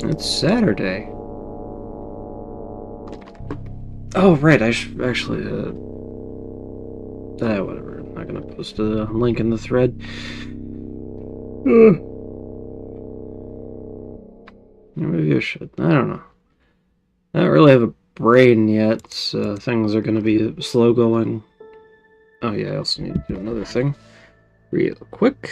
It's Saturday. Oh, right, I should actually, whatever. I'm not gonna post a link in the thread. Maybe I should. I don't know. I don't really have a brain yet, so things are gonna be slow going. Oh yeah, I also need to do another thing. Real quick.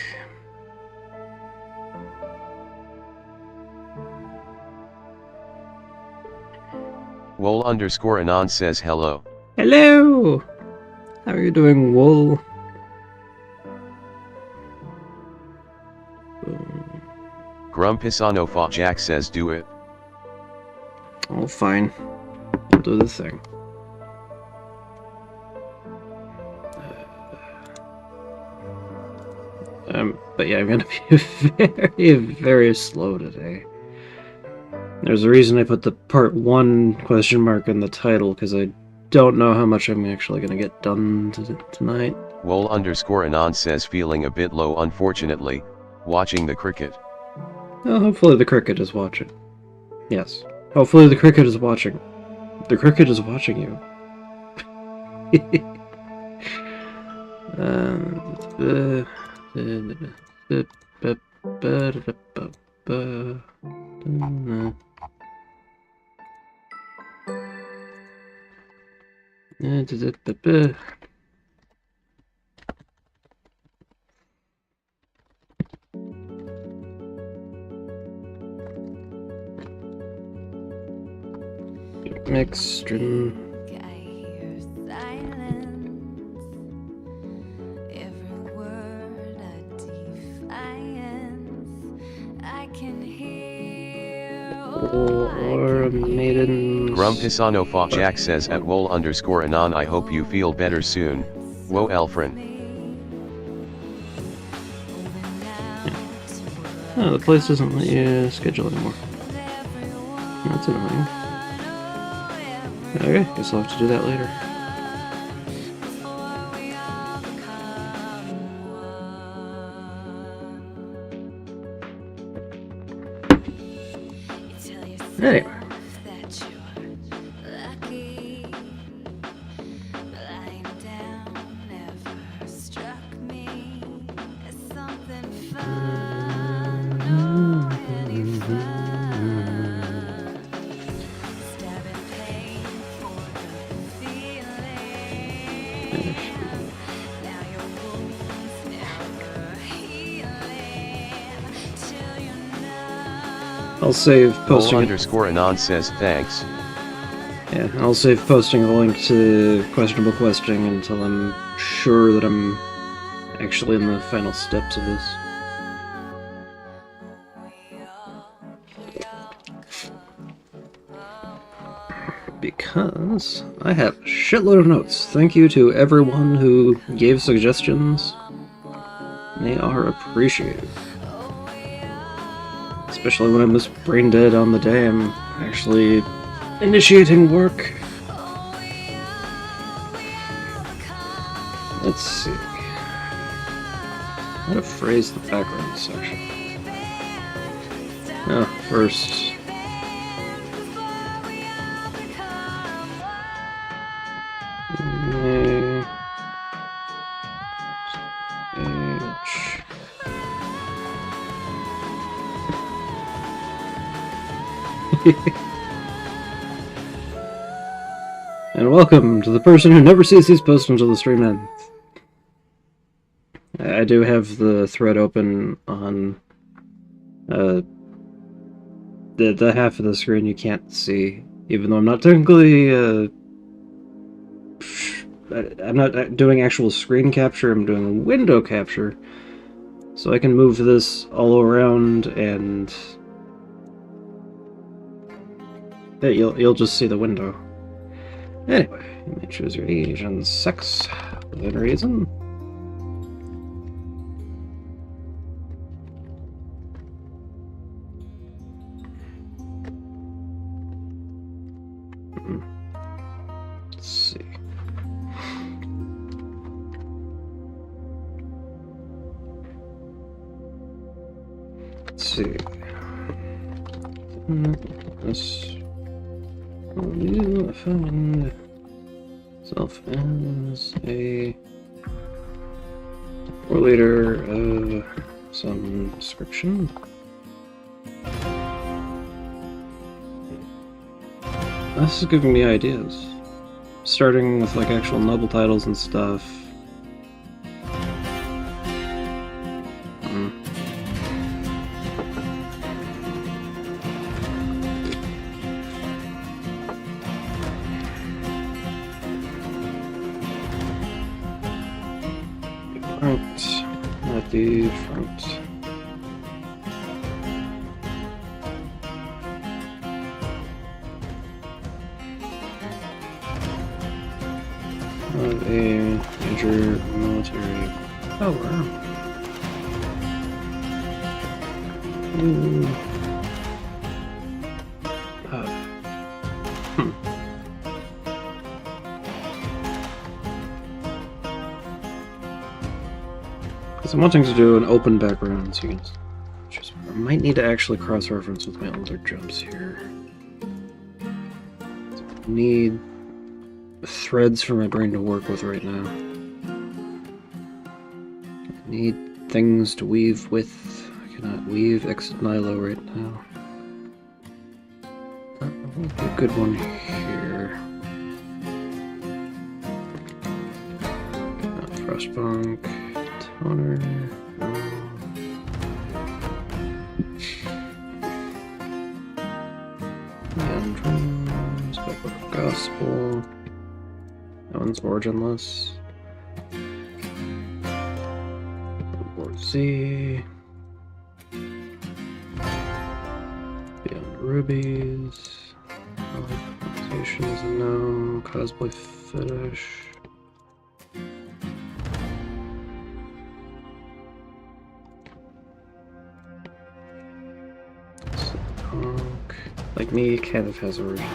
Wool_Anon says hello. Hello! How are you doing, Wool? Grumpisano Jack says do it. Oh, fine. I'll do the thing. But yeah, I'm gonna be very, very slow today. There's a reason I put the part 1 question mark in the title, because I don't know how much I'm actually gonna get done tonight. Wool_Anon says feeling a bit low unfortunately, watching the cricket. Well, hopefully the cricket is watching. Yes. Hopefully the cricket is watching. The cricket is watching you. Mixed and Warmaidens. Grumpisano Jack says at Wool_Anon I hope you feel better soon. Whoa Elfrin. Oh, the place doesn't let you schedule anymore. That's annoying. Okay, guess I'll have to do that later. Anyway. I'll save posting. Wool_Anon says thanks. Yeah, I'll save posting a link to questionable questioning until I'm sure that I'm actually in the final steps of this. Because I have a shitload of notes. Thank you to everyone who gave suggestions. They are appreciated. Especially when I'm this brain dead on the day I'm actually initiating work. Let's see. How to phrase the background section. Oh, first. And welcome to the person who never sees these posts until the stream ends. I do have the thread open on the half of the screen you can't see, even though I'm not technically I'm not doing actual screen capture, I'm doing window capture. So I can move this all around and you'll just see the window. Anyway, you may choose your age and sex within reason. Let's see. Let's see. This will find itself as a war leader of some description. This is giving me ideas. Starting with like actual noble titles and stuff. Front, not the front. Of a major military power. Because I'm wanting to do an open background, so you can just. I might need to actually cross-reference with my older jumps here. So I need threads for my brain to work with right now. I need things to weave with. I cannot weave exit Nilo right now. That would be a good one here. Frostpunk, toner. Androns, Backward of Gospel. That one's originless. War Z. Beyond Rubies. Organization is a no. Cosplay Fetish. Punk. Like me, kind of has originals.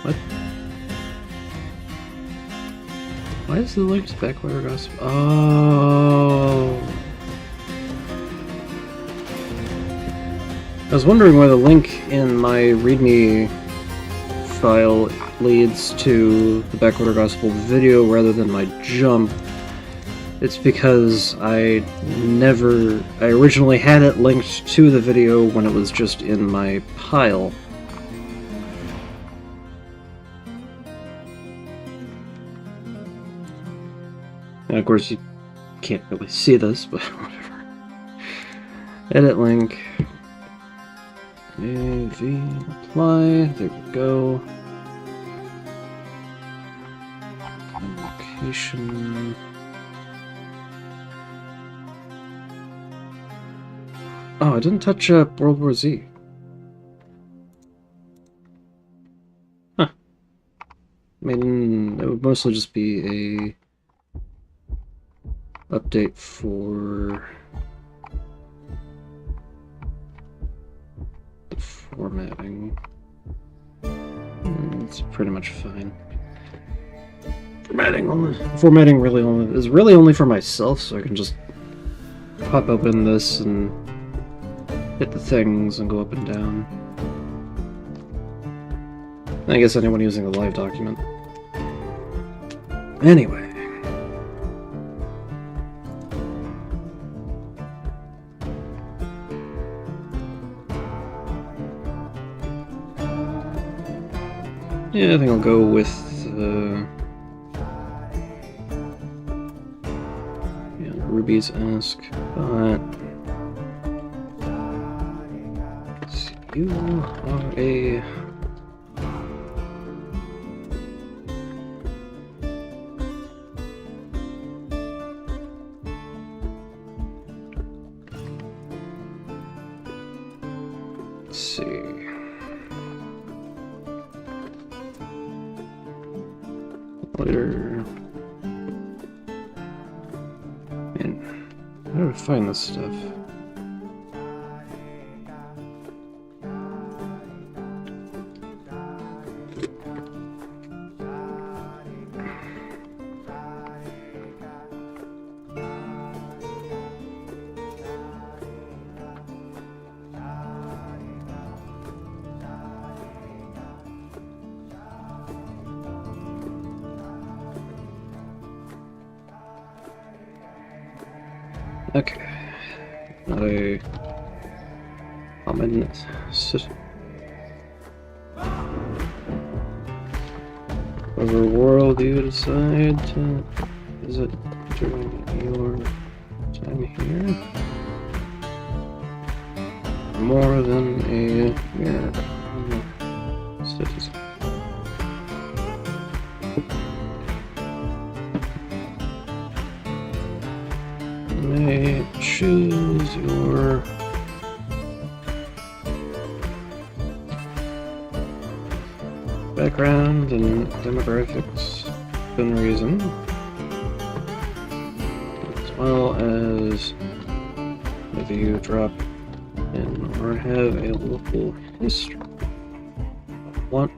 What? Why is the link to Backward Gospel? Oh. I was wondering why the link in my README file leads to the Backward Gospel video rather than my jump. It's because I originally had it linked to the video when it was just in my pile. And of course, you can't really see this, but whatever. Edit link. AV apply. There we go. Location. Oh, I didn't touch up World War Z. Huh. I mean, it would mostly just be a update for the formatting. It's pretty much fine. Formatting really is really only for myself, so I can just pop open this and hit the things and go up and down. I guess anyone using the live document. Anyway. Yeah, I think I'll go with yeah, Rubies-esque, but you are a let's see. Later. Man, how do I find this stuff? Okay. I... Warmaidens. Whatever world you decide to visit during your time here. More than a mere citizen. You may choose your background and demographics within reason, as well as whether you drop in or have a local history. What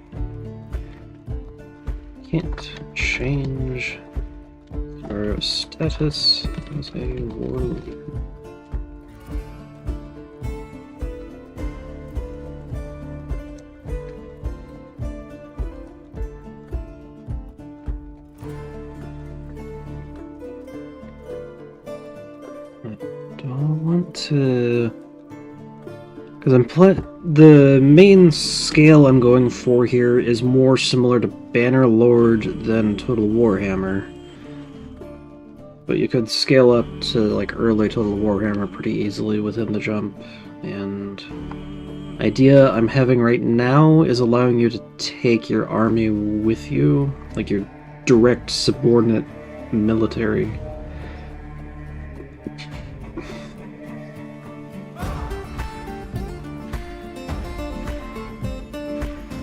can't change your status as a war leader. To, because the main scale I'm going for here is more similar to Bannerlord than Total Warhammer, but you could scale up to like early Total Warhammer pretty easily within the jump. And idea I'm having right now is allowing you to take your army with you, like your direct subordinate military.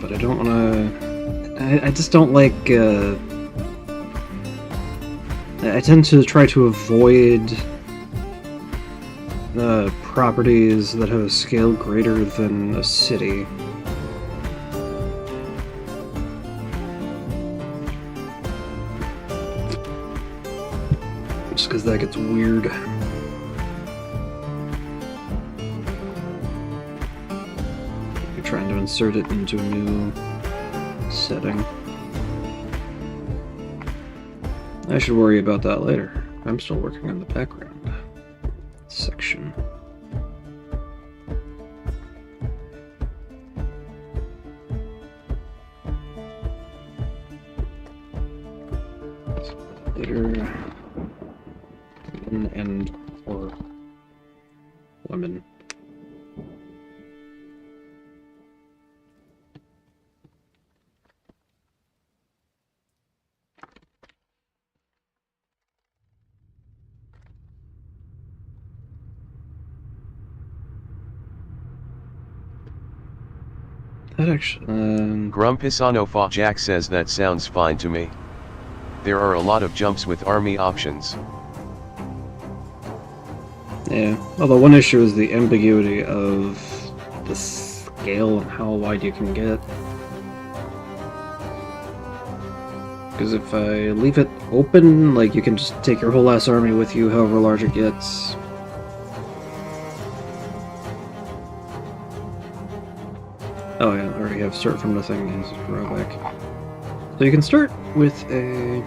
But I don't want to... I just don't like... I tend to try to avoid properties that have a scale greater than a city. Just because that gets weird. You're trying to insert it into a new setting. I should worry about that later. I'm still working on the background section. Later, men and or women. That actually... Grumpisano Jack says that sounds fine to me. There are a lot of jumps with army options. Yeah, although one issue is the ambiguity of the scale and how wide you can get. Because if I leave it open, like, you can just take your whole ass army with you, however large it gets. Oh yeah, I already have start from nothing as a drawback. So you can start with a...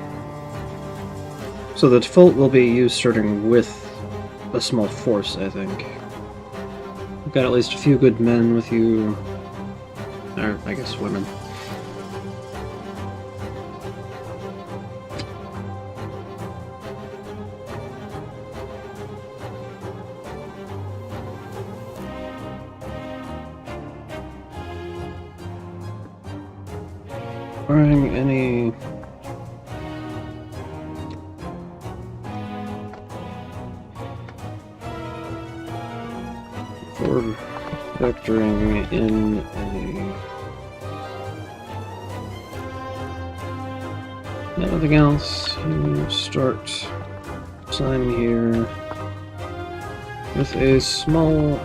So the default will be you starting with a small force, I think. You've got at least a few good men with you. Or, I guess, women. Barring any... For factoring in anything else, you start time here with a small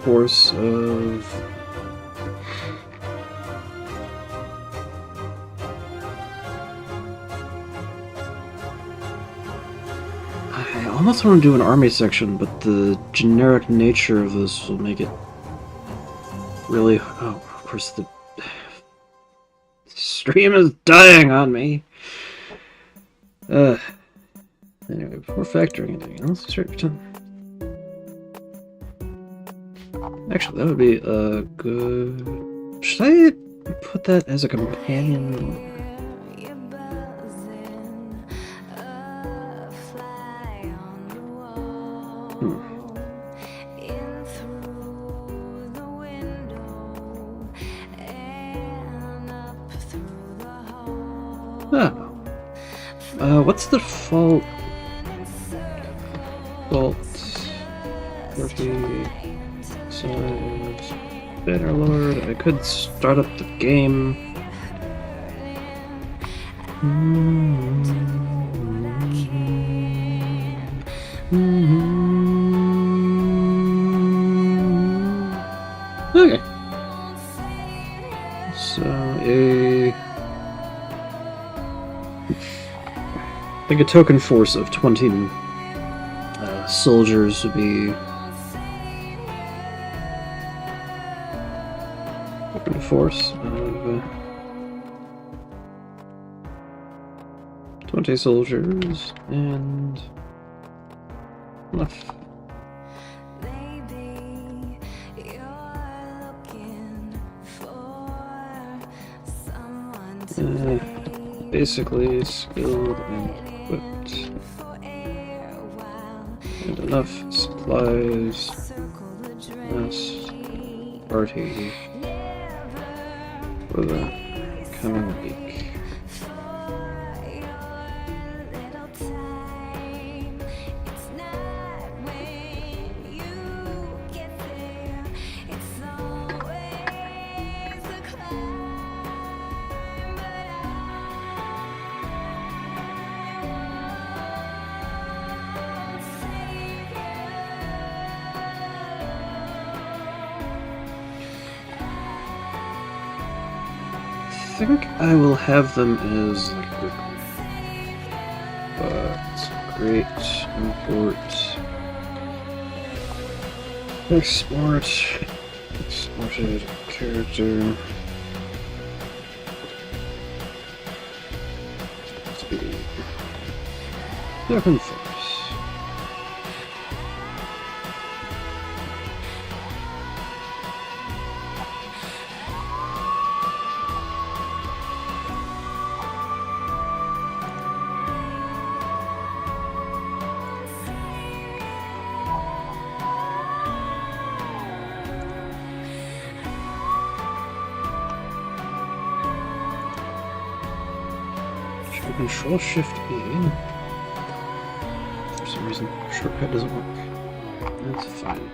force of I almost want to do an army section, but the generic nature of this will make it really... Oh, of course, the stream is dying on me. Anyway, before factoring anything else, start pretend. Actually, that would be a good. Should I put that as a companion? What's the default 40 size Bannerlord? I could start up the game. Okay. So I think a token force of 20 soldiers would be token force of 20 soldiers and enough. Basically skilled and equipped. And enough supplies. Less party for the coming week. I think I will have them as like great import exported character speed token force. Control Shift E. For some reason, shortcut doesn't work. That's fine.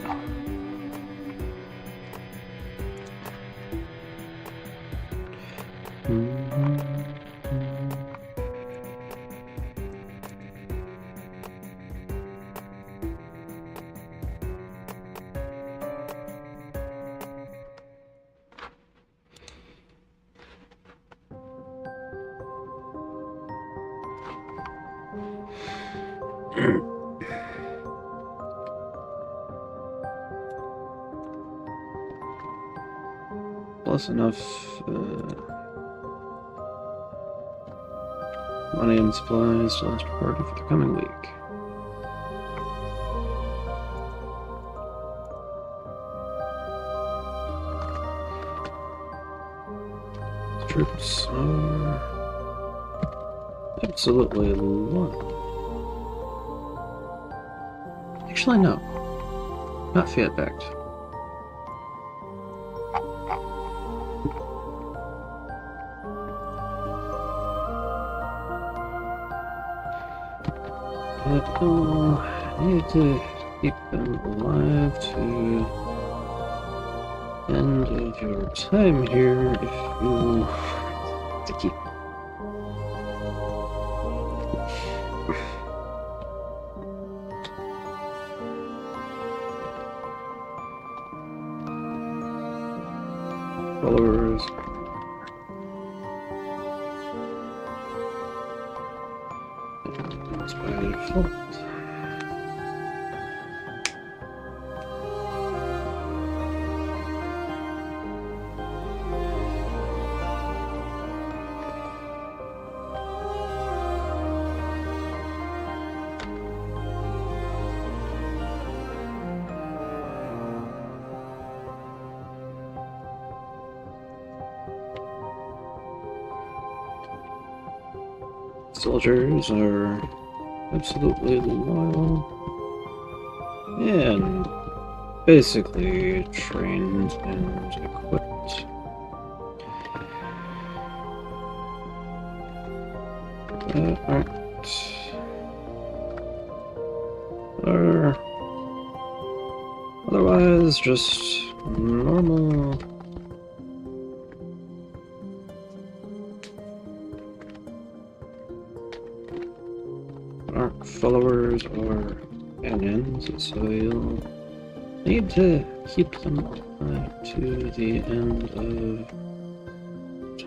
Plus enough money and supplies to last a party for the coming week. Troops are absolutely low. Actually, no. Not fiat backed. But I need to keep them alive to end of your time here if you to keep. Followers. That's by default. Soldiers are absolutely loyal and basically trained and equipped. Are otherwise just normal. Aren't followers or companions, so you'll need to keep them alive to the end of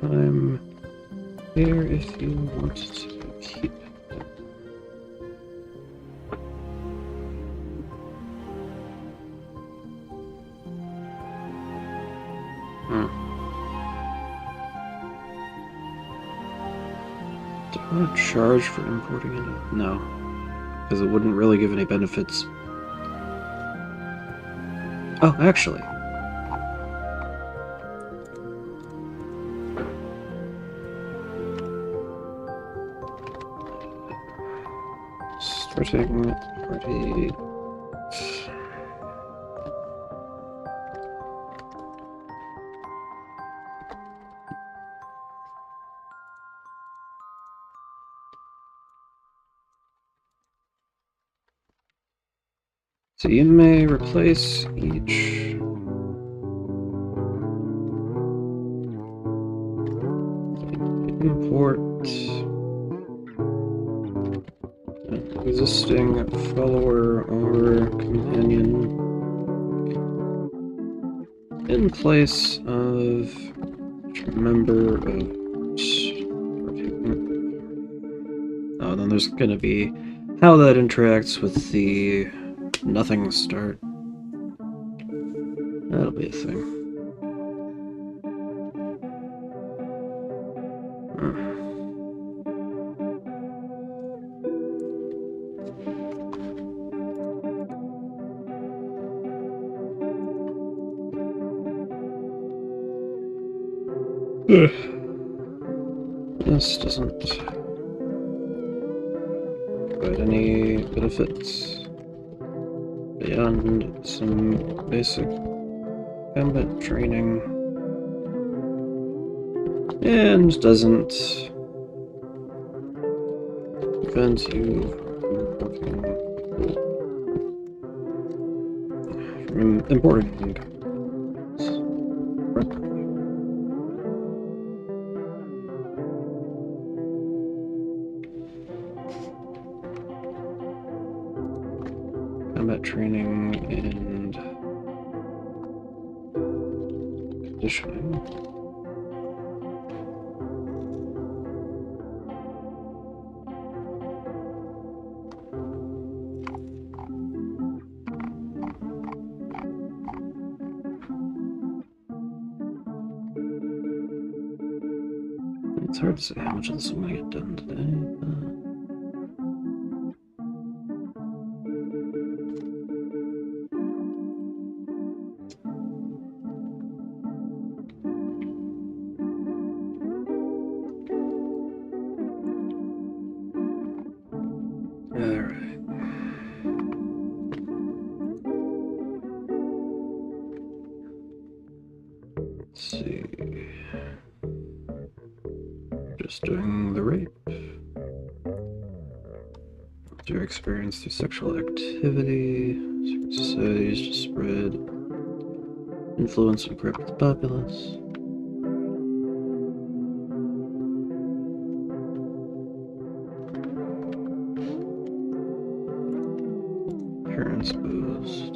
time here if you want to keep them. Do I want to charge for importing it? No, because it wouldn't really give any benefits. Oh, actually. Starting party. So you may replace each import an existing follower or companion in place of each member of. Oh, then there's gonna be how that interacts with the nothing start. That'll be a thing. This doesn't provide any benefits beyond some basic combat training, and doesn't prevent you from importing. Combat training and conditioning. It's hard to say how much of this I'm gonna get done today, alright. Let's see. Just doing the rape. Your experience through sexual activity. Secret societies to spread influence and corrupt the populace. Appearance boost.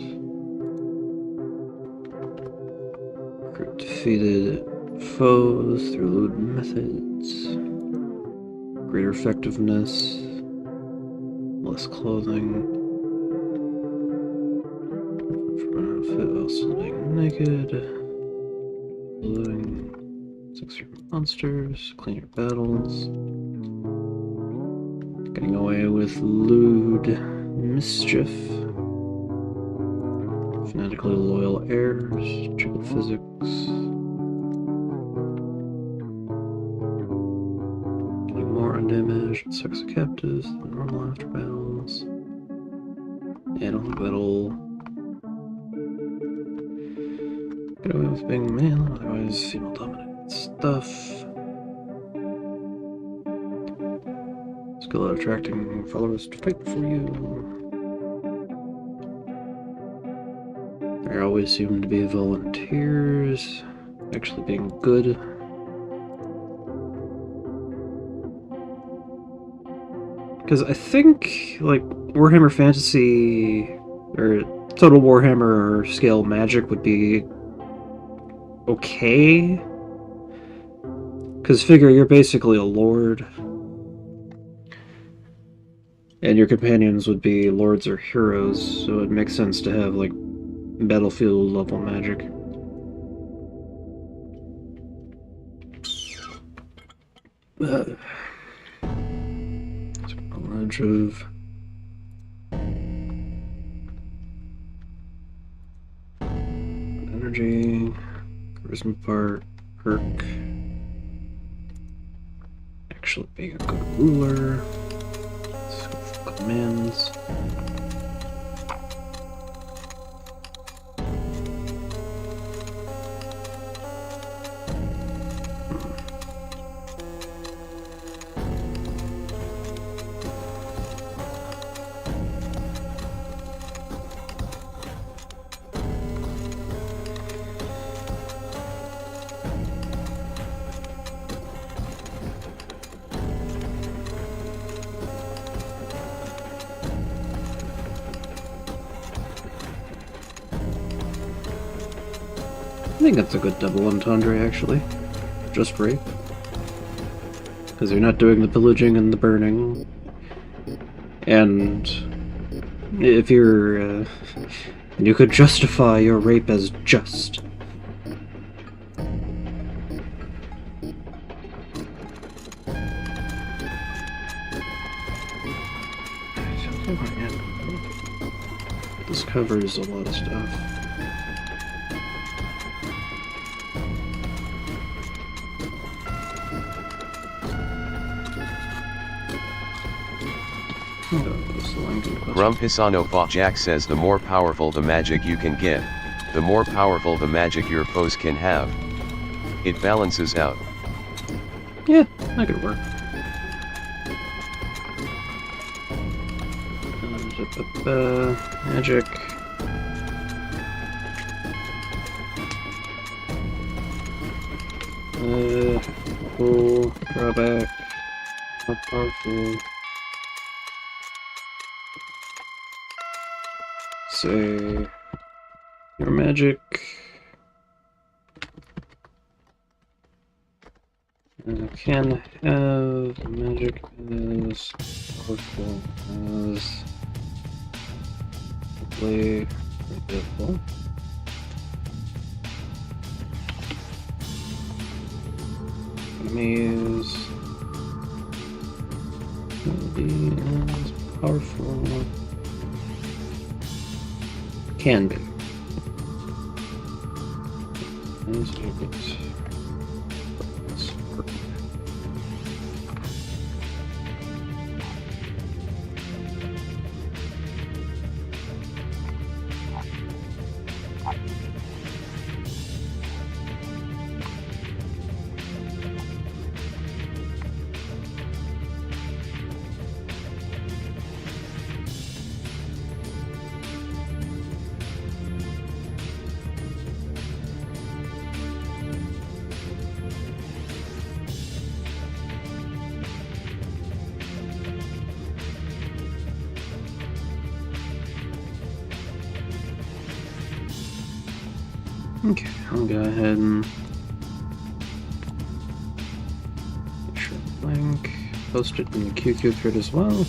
Recruit defeated foes through lewd methods. Greater effectiveness. Less clothing. From an outfit while still being naked. Looting. 6 your monsters. Clean your battles. Getting away with lewd mischief. Fanatically loyal heirs. Triple physics. Getting more burn damage, sucks the captives, normal after battles. And only battle. Get away with being male, otherwise female dominant stuff. Skill at attracting followers to fight for you. There always seem to be volunteers actually being good. Because I think, like, Warhammer Fantasy, or Total Warhammer scale magic would be okay. Because figure, you're basically a lord. And your companions would be lords or heroes, so it makes sense to have, like, battlefield level magic. Knowledge of energy, charisma part, perk, actually being a good ruler, skillful commands. I think that's a good double entendre, actually. Just rape. Because you're not doing the pillaging and the burning. And if you're... you could justify your rape as just. This covers a lot of stuff. Grumphisano Jack says the more powerful the magic you can get, the more powerful the magic your foes can have. It balances out. Yeah, that could work. Magic. Cool. Drawback. Not powerful. Say your magic can have magic as powerful as play beautiful. Enemies will be as powerful. Can be. Let's look at this. Okay, I'll go ahead and share the link, post it in the QQ thread as well.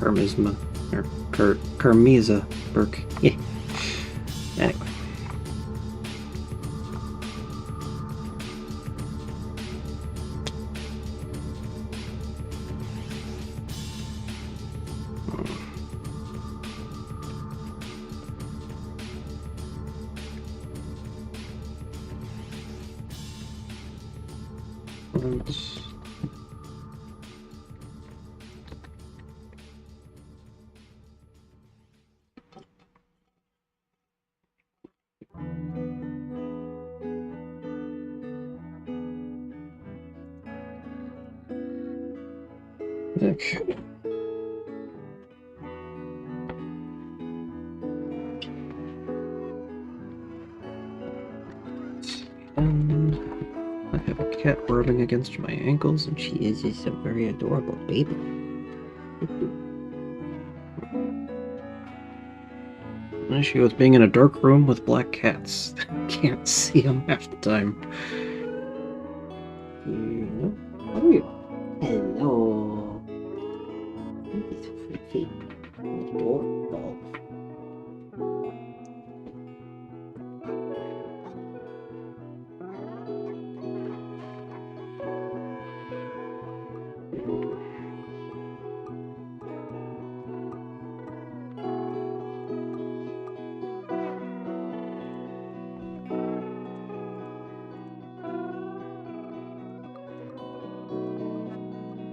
Carmisma. Or Carmisa Burke. Yeah. Anyway. Okay. And I have a cat rubbing against my ankles, and she is just a very adorable baby. The issue with being in a dark room with black cats. Can't see them half the time. Hello. How are you? Hello. It's pretty adorable.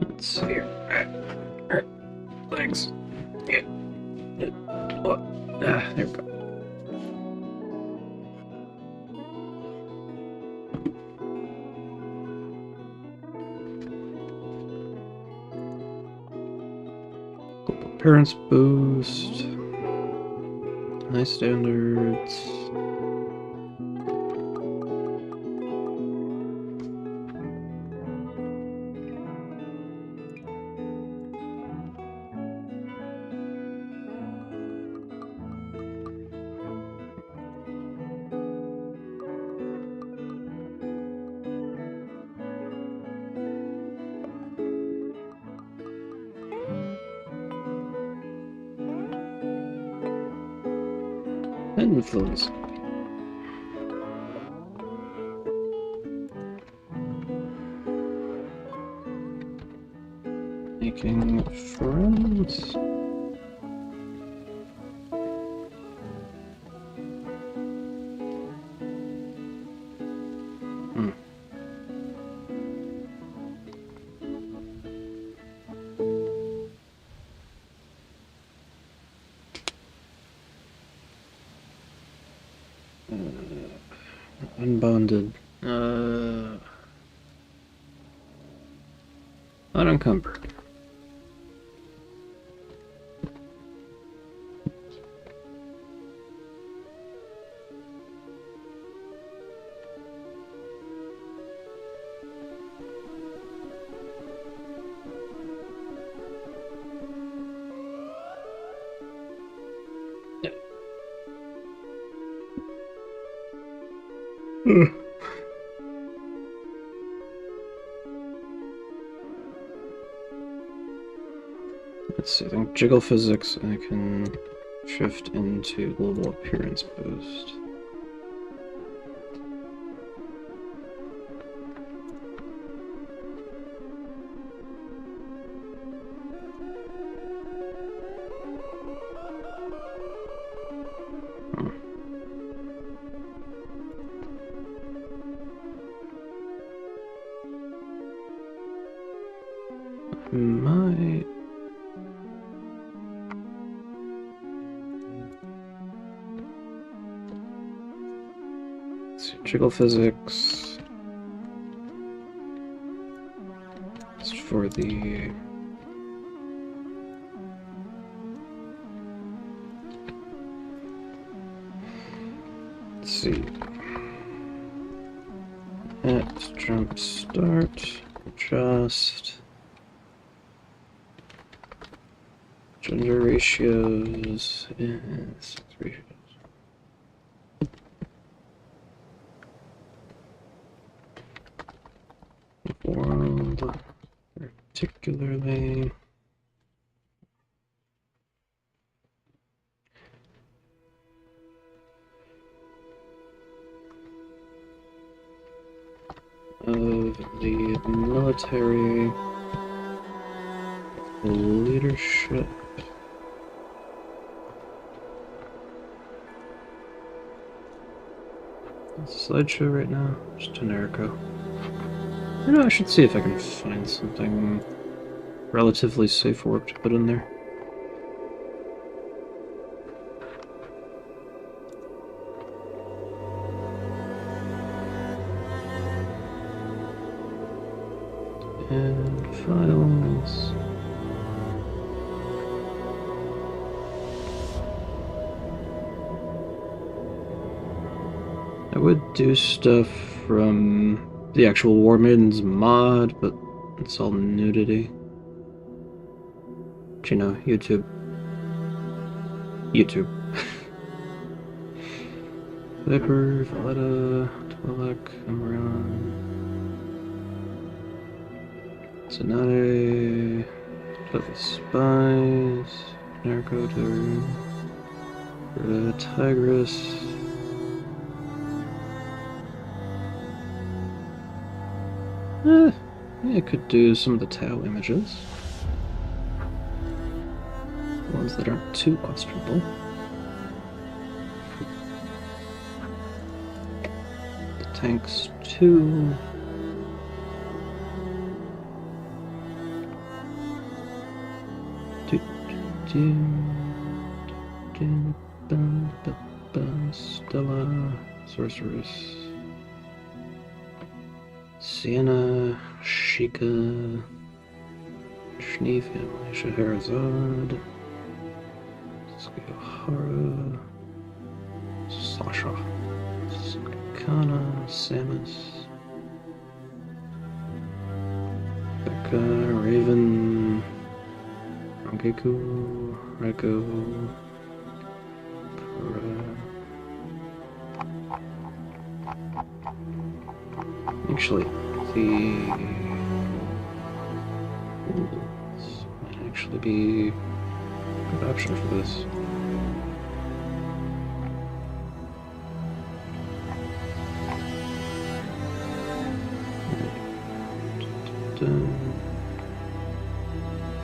Let's see here. Alright. Legs. Yeah. What? There we go. Appearance boost. High standards. Influence. Making friends. Unbonded. Unencumbered. Let's see, I think jiggle physics I can shift into global appearance boost. Might. Let's see, jiggle physics. It's for the let's see. At jump start, adjust. Gender ratios and sex ratios. World particularly. the military leadership. Slideshow right now, just Generico. You know, I should see if I can find something relatively safe for work to put in there. And files. I would do stuff from the actual Warmaidens mod, but it's all nudity. But you know, YouTube. Viper, Valletta, Twilight, Amaran, Sonate, Deadly Spies, Narco, Tigress. Yeah, I could do some of the Tau images. Ones that aren't too questionable. The tanks too. Stella, Sorceress. Sienna, Sheikah, Schnee family, Scheherazade, Skihara, Sasha, Kana, Samus, Becca, Raven, Rangeku, Reko, Actually, this might actually be a good option for this.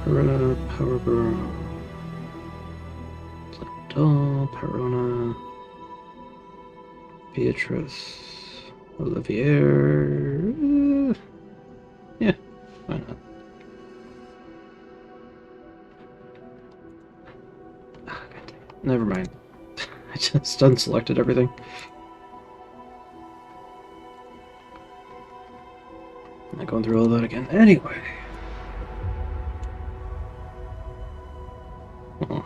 Perona, Power Girl, Doll, Perona, Beatrice. Olivier. Yeah, why not? Oh, never mind. I just unselected everything. I'm not going through all that again. Anyway. Oh.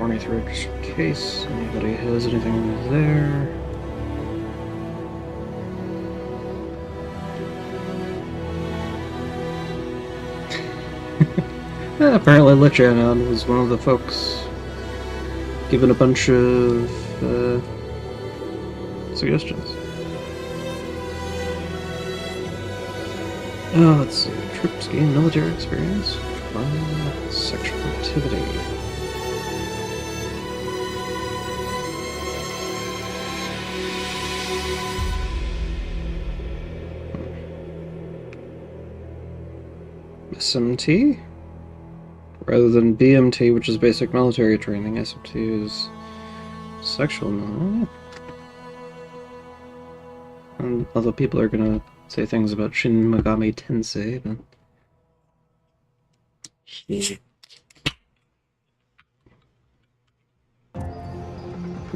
Ornithopter case. Anybody has anything there? Yeah, apparently Lichanon was one of the folks given a bunch of suggestions. Oh, let's see. Troops gain military experience from sexual activity. SMT? Rather than BMT, which is basic military training, SMT is sexual military. And although people are gonna say things about Shin Megami Tensei, but you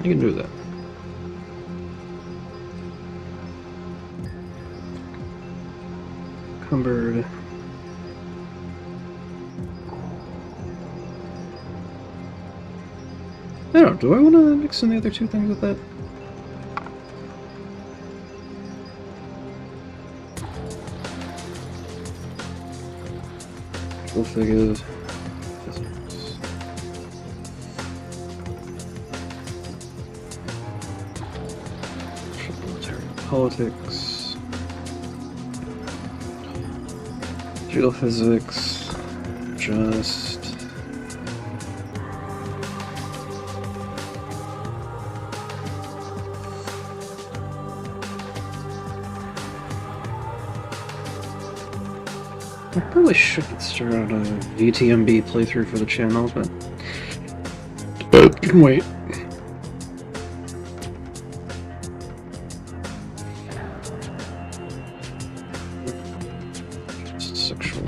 can do that. Cumbered. I don't know, do I want to mix in the other two things with that? Full figures. Physics. politics, geophysics, just I probably should start on a VTMB playthrough for the channel, but can wait. Sexual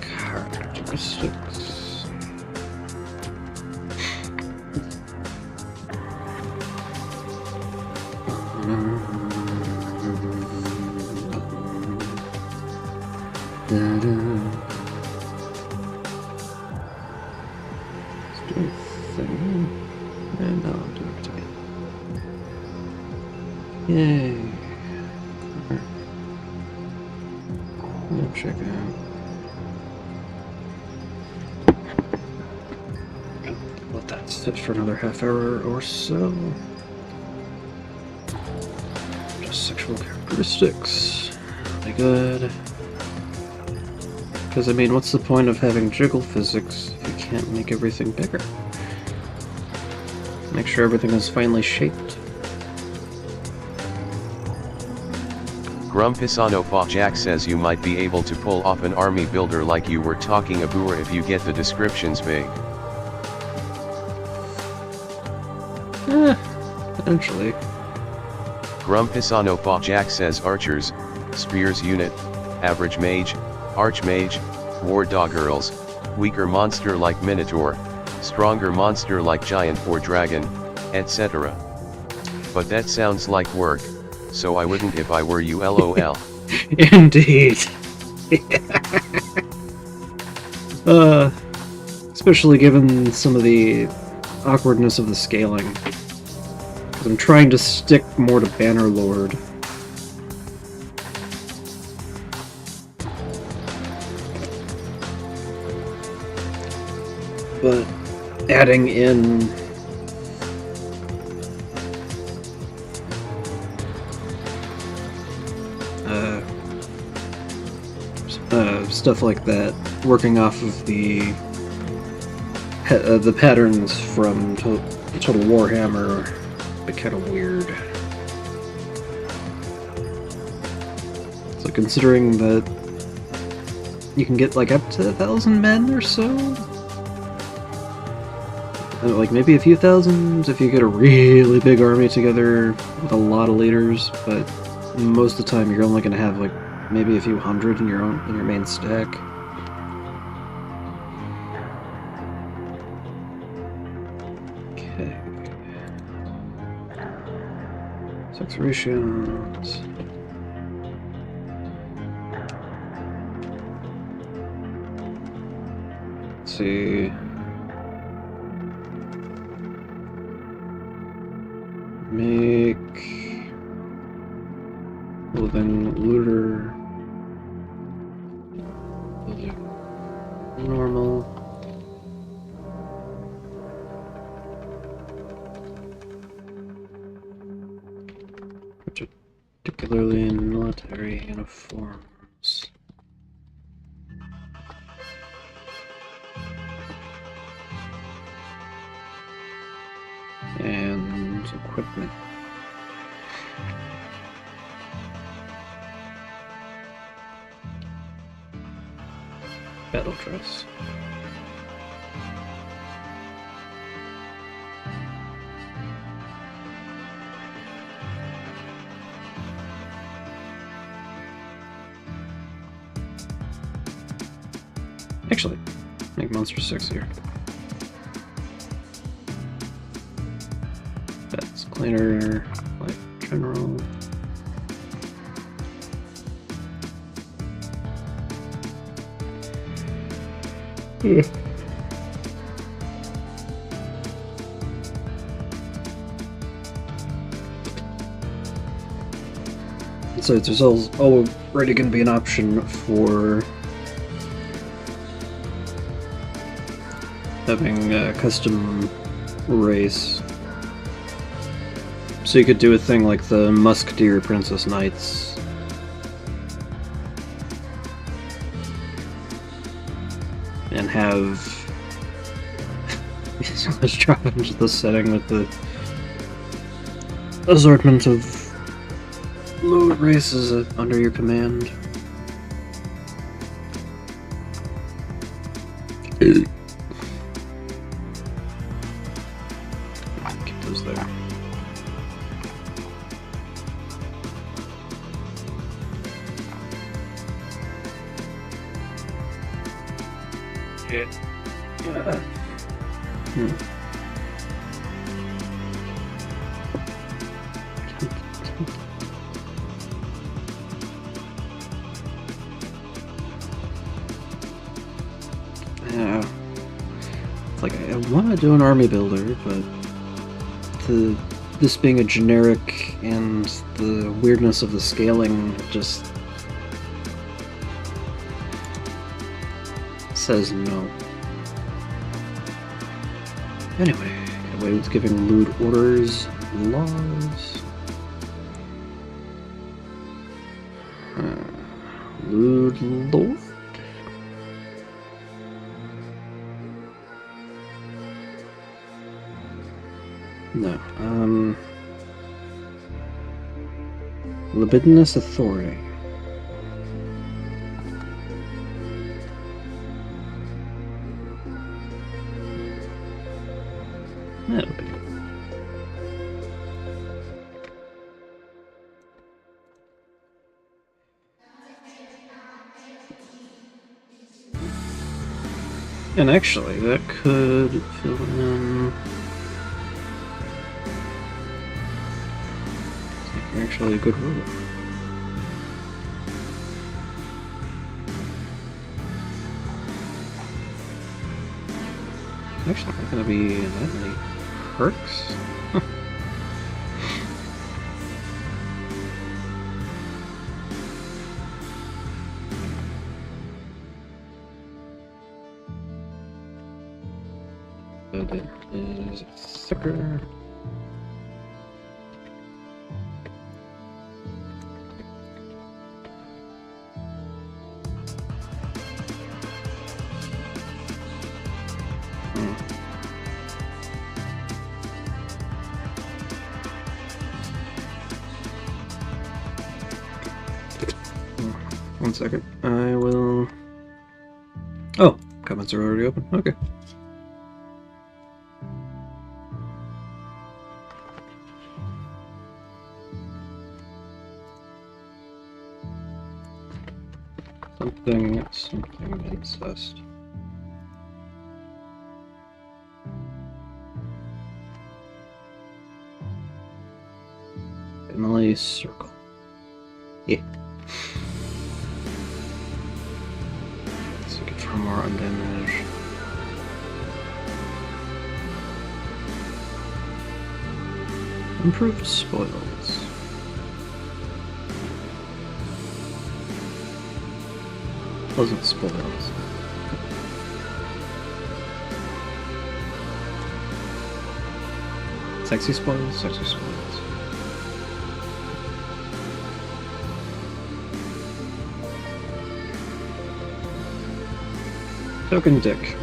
characteristics. Let's do a thing. And now I'm doing it again. Yay. Check it out. Let that sit for another half hour or so. Just sexual characteristics. Really good. Because, I mean, what's the point of having jiggle physics if you can't make everything bigger? Make sure everything is finely shaped. Grumpisano Jack says you might be able to pull off an army builder like you were talking about if you get the descriptions big. Potentially. Grumpisano Jack says archers, spears unit, average mage, archmage, war dog girls, weaker monster like minotaur, stronger monster like giant or dragon, etc. But that sounds like work. So I wouldn't if I were you, lol. Indeed. Especially given some of the awkwardness of the scaling. 'Cause I'm trying to stick more to Bannerlord. But adding in stuff like that, working off of the patterns from Total Warhammer, but kind of weird. So considering that you can get like up to 1,000 men or so, like maybe a few thousand if you get a really big army together with a lot of leaders, but most of the time you're only going to have like maybe a few hundred in your main stack. Okay. Sex ratios. Let's see. Make clothing looter. Normal. Particularly in military uniforms. And equipment. Battle dress. Actually, make monsters sexier. That's cleaner, like general. Yeah. So there's already going to be an option for having a custom race. So you could do a thing like the Musketeer Princess Knights. And have... so let's drop into the setting with the assortment of loot races under your command. Keep those there. Yeah. It's like, I want to do an army builder, but this being a generic and the weirdness of the scaling just says no. Anyway, get away with giving lewd orders and laws. Lewd lord? No, libidinous authority. That'll be. And actually, that could fill in... actually a good ruler. Actually not gonna be that many perks. But it is thicker. One second. I will... Oh, comments are already open. Okay. Something incest. Family circle. Yeah. So we can throw more undamaged. Improved spoils. Pleasant spoils. Sexy spoils? Sexy spoils. Token dick.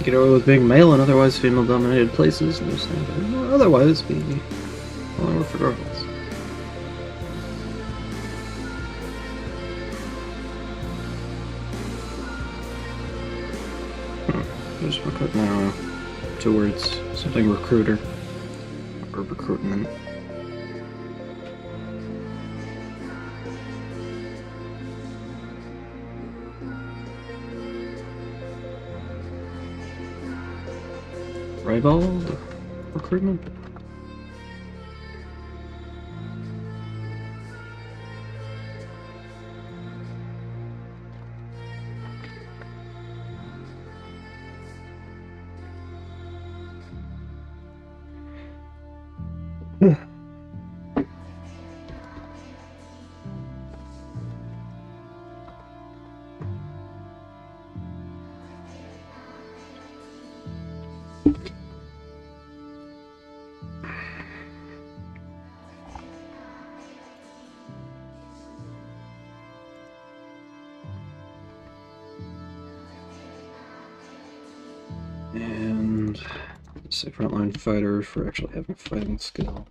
Get away with being male and otherwise female-dominated places, and just otherwise be only for girls. Just recruit now. 2 words. Something recruiter. Or recruitment. Ribald recruitment? And let's say frontline fighter for actually having fighting skill.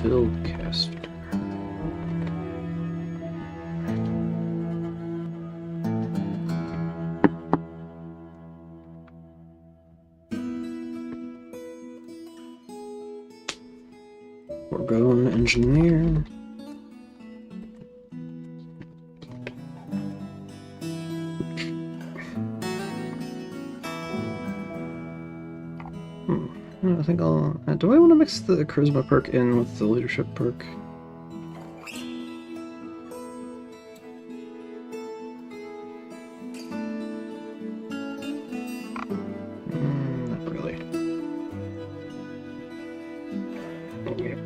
Field caster. Forgotten engineer. I think I'll... do I want to mix the charisma perk in with the leadership perk? Not really. Okay.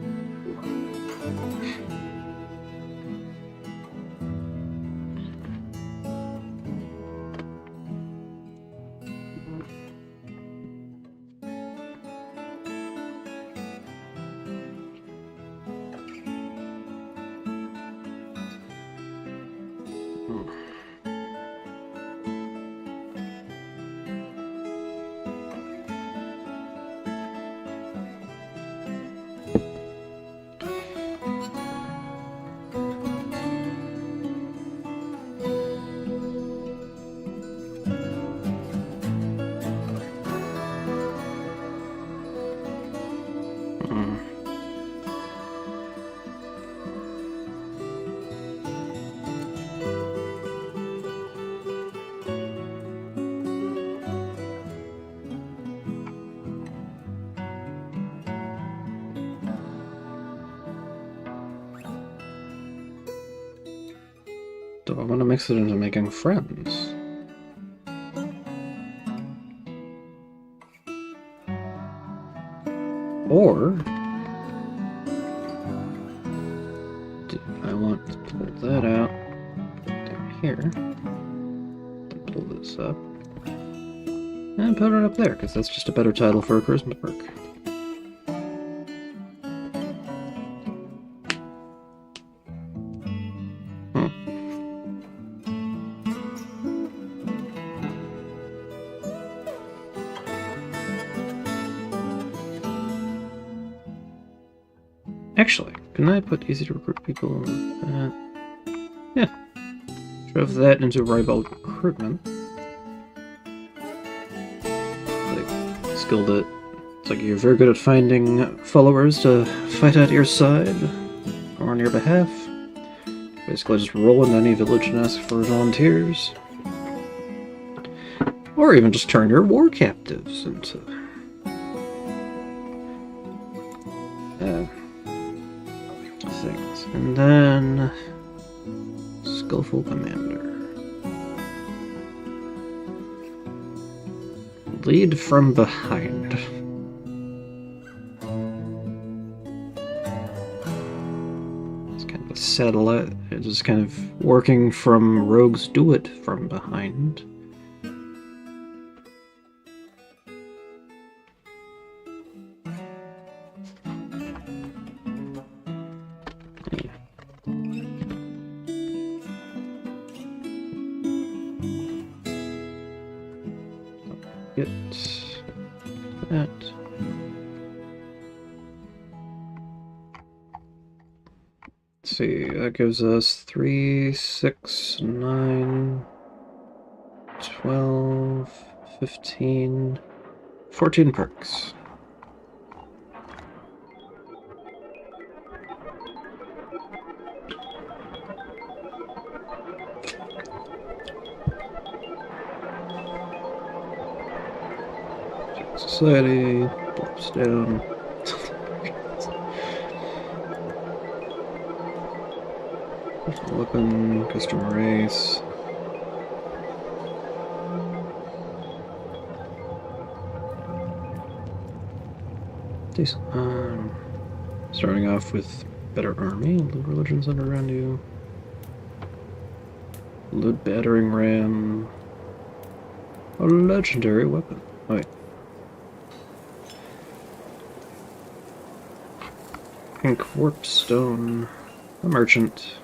Do I want to mix it into making friends? Or do I want to pull that out down here, then pull this up, and put it up there, because that's just a better title for a charisma perk. Actually, can I put easy to recruit people? Yeah. Shove that into rival recruitment. Like, skilled it. It's like you're very good at finding followers to fight at your side or on your behalf. Basically, just roll into any village and ask for volunteers. Or even just turn your war captives into things. And then skillful commander. Lead from behind. It's kind of a satellite. It's just kind of working from rogues do it from behind. Get that. Let's see, that gives us 3, 6, 9, 12, 15, 14 perks. Society, drops down. Weapon, custom race. Decent. Starting off with better army, loot religions under around you. Loot battering ram. A legendary weapon. Oh, wait. Pink warp stone. A merchant.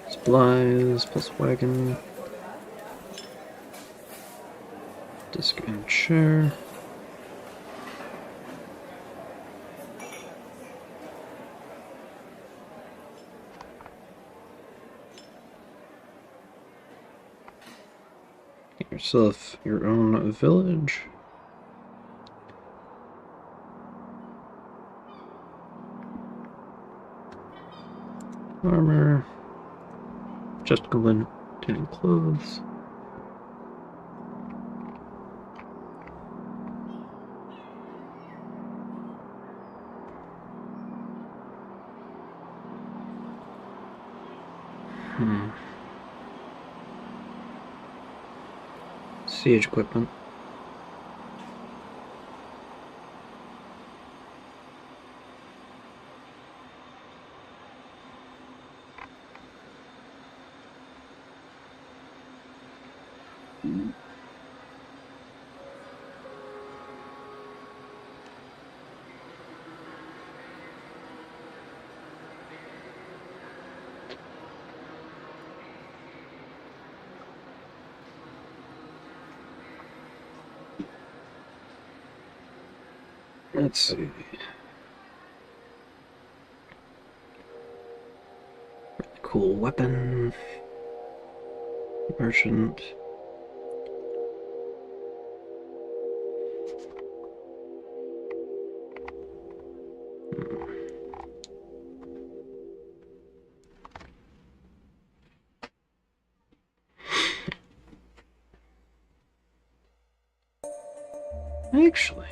Supplies plus wagon. Disc and chair. Get yourself your own village. Armor. Just containing clothes. Siege equipment. Let's see. Cool weapon. Merchant. Actually,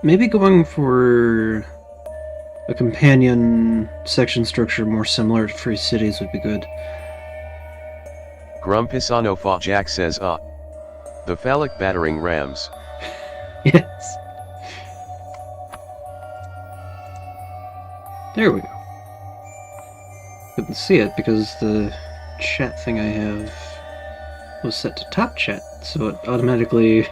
maybe going for a companion section structure more similar to Free Cities would be good. Grumpisano Fajak says, the phallic battering rams. Yes. There we go. Couldn't see it because the chat thing I have was set to top chat, so it automatically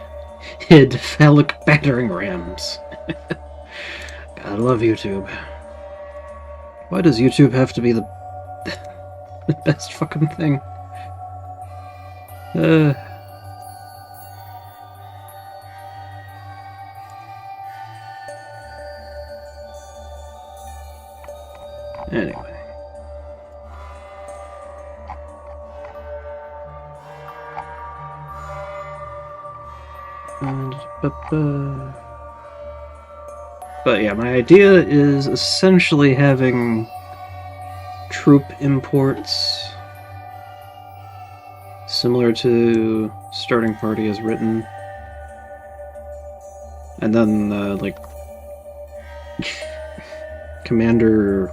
hid phallic battering rams. God, I love YouTube. Why does YouTube have to be the best fucking thing? Anyway. But yeah, my idea is essentially having troop imports similar to starting party as written, and then like commander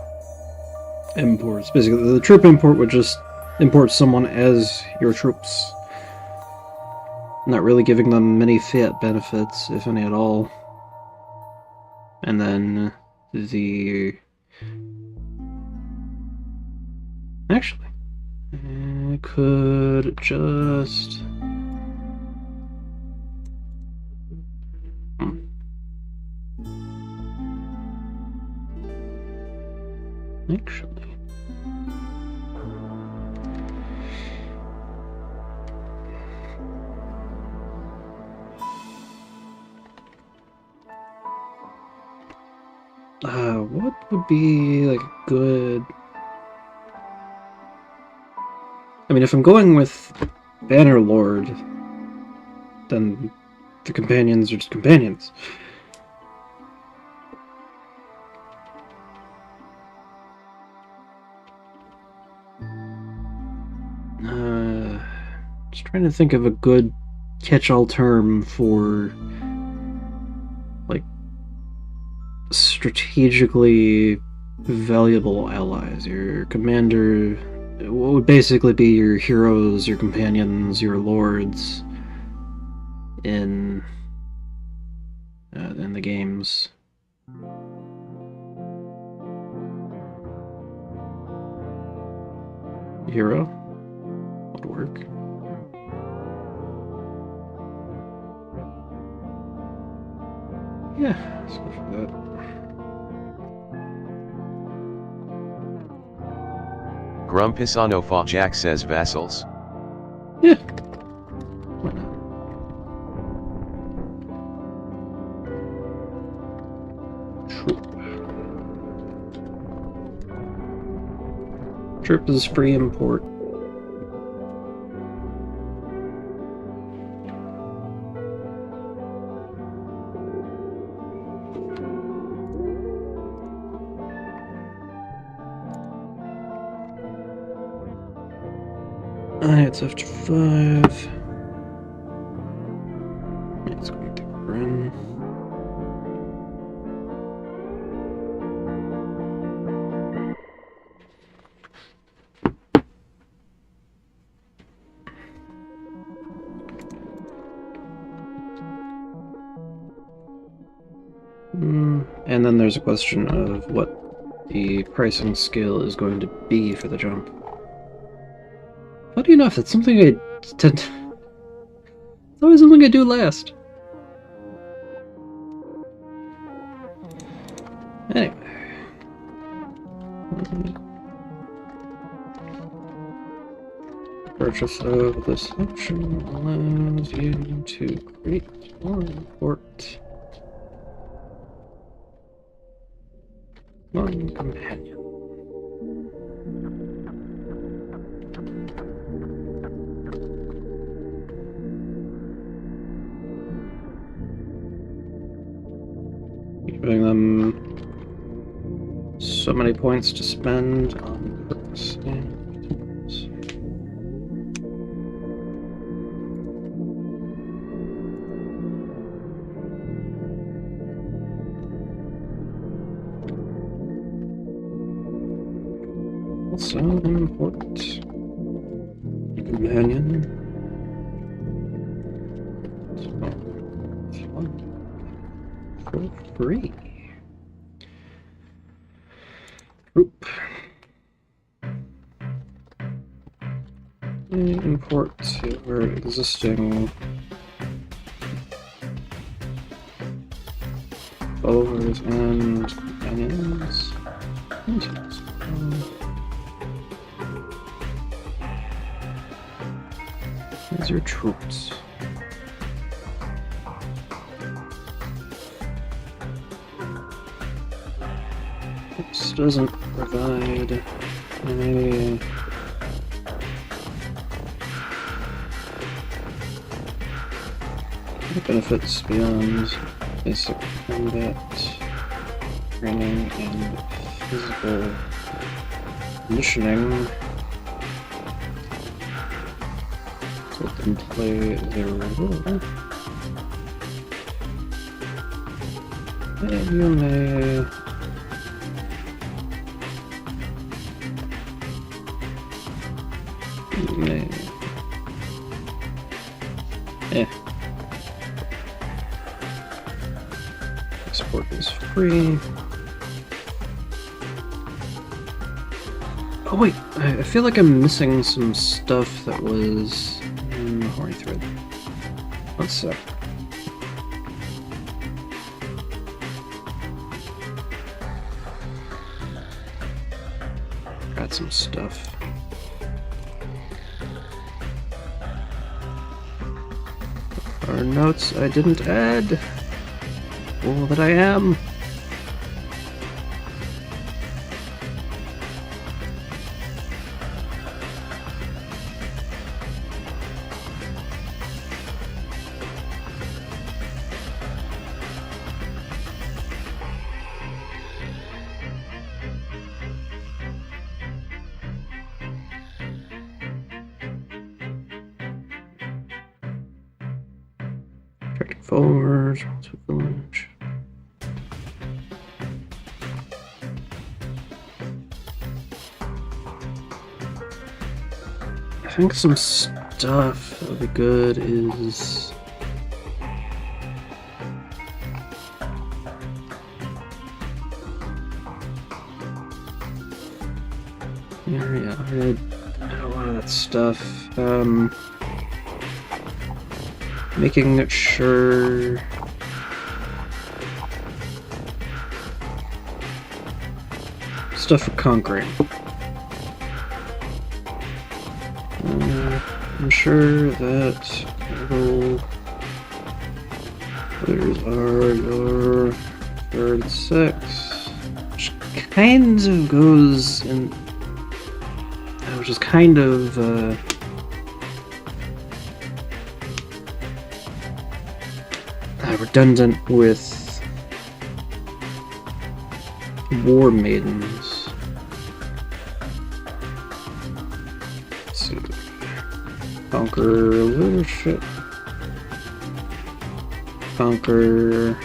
imports. Basically, the troop import would just import someone as your troops, not really giving them many fiat benefits, if any at all. And then actually, I could just... Actually... what would be, like, good... I mean, if I'm going with Bannerlord, then the companions are just companions. Just trying to think of a good catch-all term for, like, strategically valuable allies. Your commander, what would basically be your heroes, your companions, your lords in in the games. Hero would work. Yeah, let's go for that. Grumpisano Fajak says vassals. Yeah. Why not? Troop is free import. It's after 5. It's going to run. And then there's a question of what the pricing scale is going to be for the jump. Funny enough, that's something I tend to... It's always something I do last. Anyway. Purchase of this option allows you to create or import one companion. Giving them so many points to spend on perks and items. Also import companion. For free. Group. Import to our existing followers and companions. These are troops. This doesn't provide any benefits beyond basic combat training and physical conditioning. So let them play their role. And you may Export is free. Oh wait, I feel like I'm missing some stuff that was in the Horny Thread. One sec. Got some stuff. Or notes I didn't add. Fool that I am. Tracking forward to village. I think some stuff that would be good is Yeah, I did a lot of that stuff. Making sure... Stuff for conquering. I'm sure that little players are your third sex, which kind of goes in, which is kind of redundant with Warmaidens. Let's see. Conquer leadership. Conquer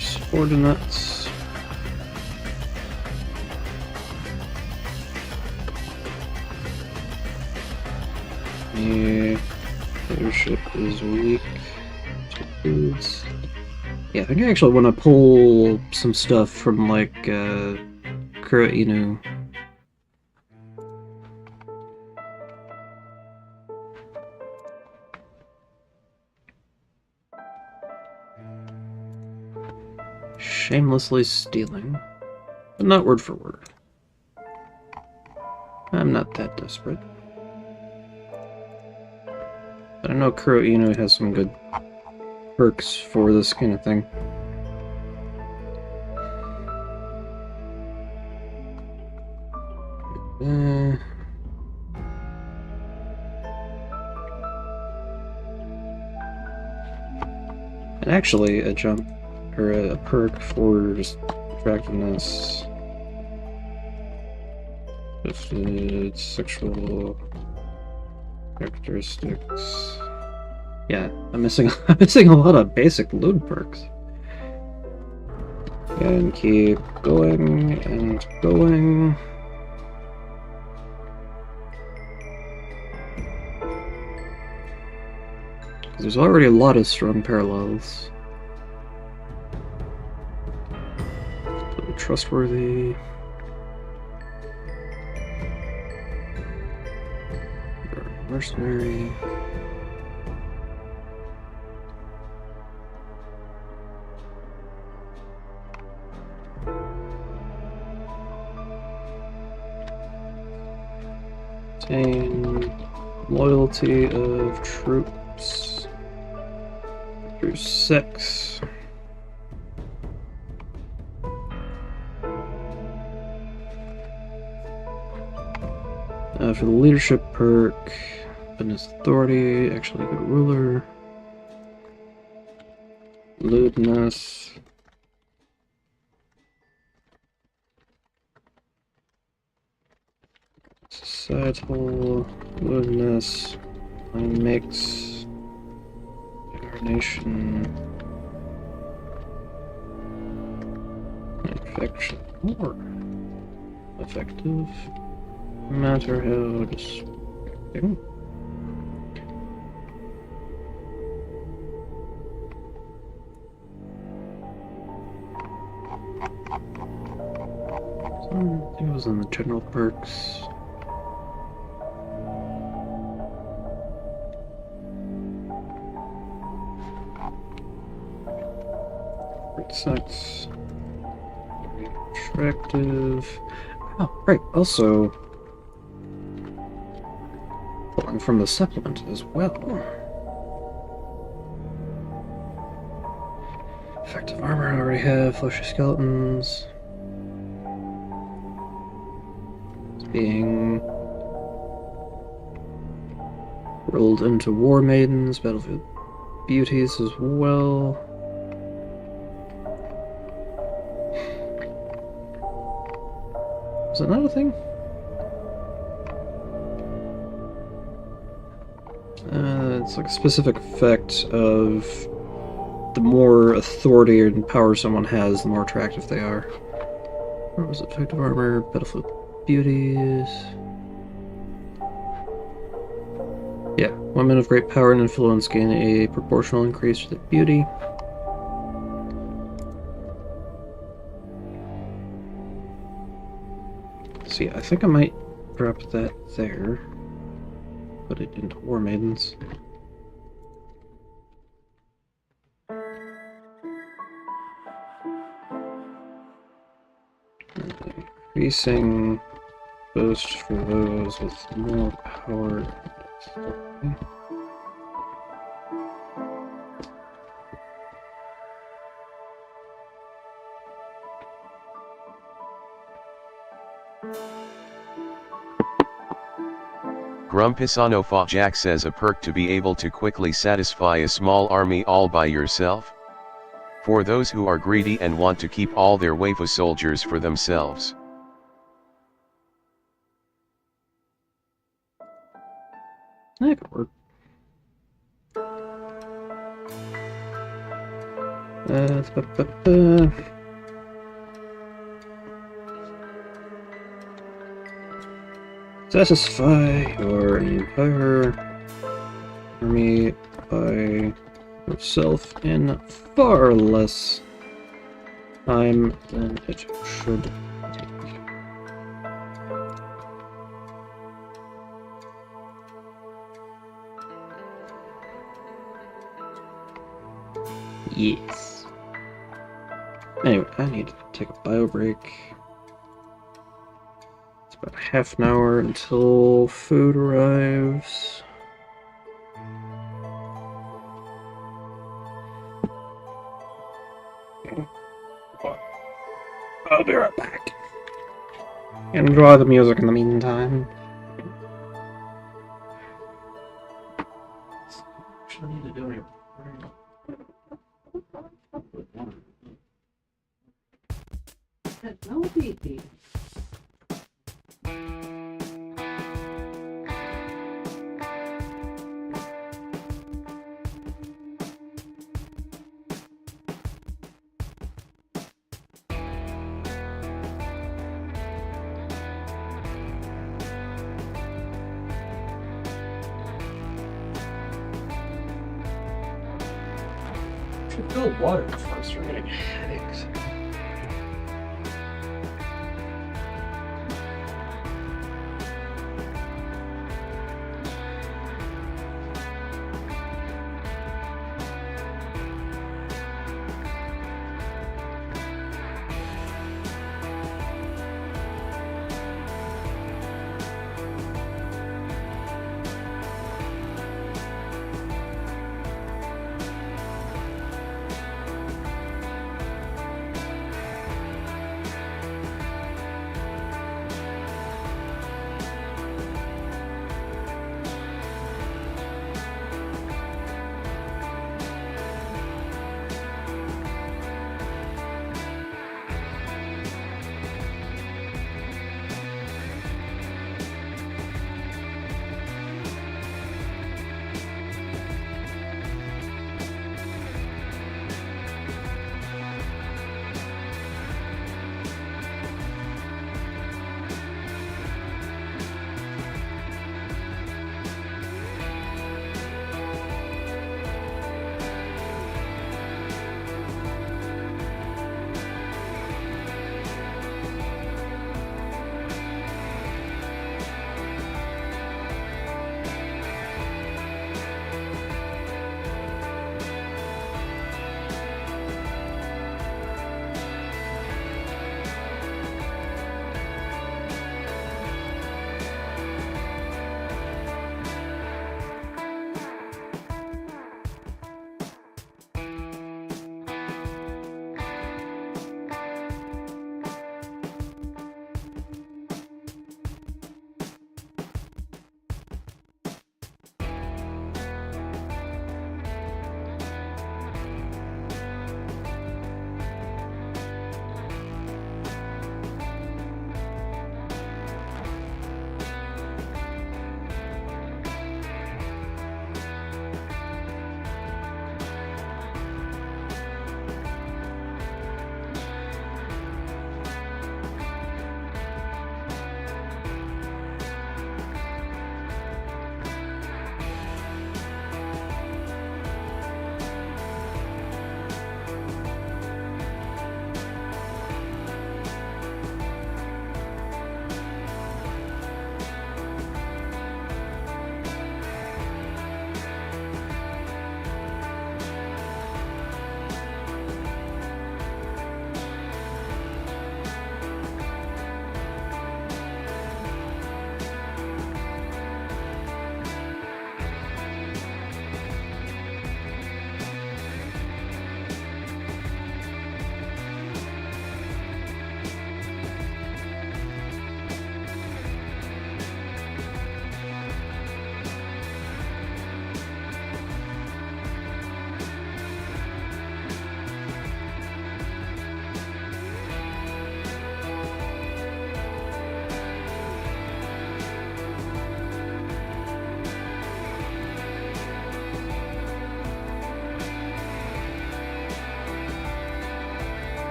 subordinates. Yeah, leadership is weak to foods. Yeah, I think I actually want to pull some stuff from like Kuroinu. Shamelessly stealing, but not word for word. I'm not that desperate. But I know Kuroinu has some good perks for this kind of thing. And actually, a jump or a perk for just attractiveness. If it's sexual characteristics. Yeah, I'm missing a lot of basic loot perks. And keep going and going. There's already a lot of strong parallels. Trustworthy. Mercenary. Obtain loyalty of troops through sex. For the leadership perk, Goodness Authority, actually good ruler. Lewdness. Societal lewdness. Mix. Incarnation. Infection. More effective. Matter how distracting. It was in the general perks. Great sex. Very attractive. Oh, right, also pulling from the supplement as well. Effective armor I already have, fleshy skeletons. It's being rolled into Warmaidens, Battlefield Beauties as well. Is that not a thing? it's like a specific effect of the more authority and power someone has, the more attractive they are. What was it? Effective armor, battlefield beauties. Yeah, women of great power and influence gain a proportional increase to the beauty. See, I think I might drop that there. Put it into Warmaidens. Increasing boost for those with more power. Grumpisano Fajak says a perk to be able to quickly satisfy a small army all by yourself? For those who are greedy and want to keep all their waifu soldiers for themselves. That could work. Satisfy your entire army by yourself in far less time than it should take. Yes. Anyway, I need to take a bio break. It's about half an hour until food arrives. I'll be right back. Enjoy the music in the meantime. Actually, need to do it. No baby. Should fill water first. We're getting headaches.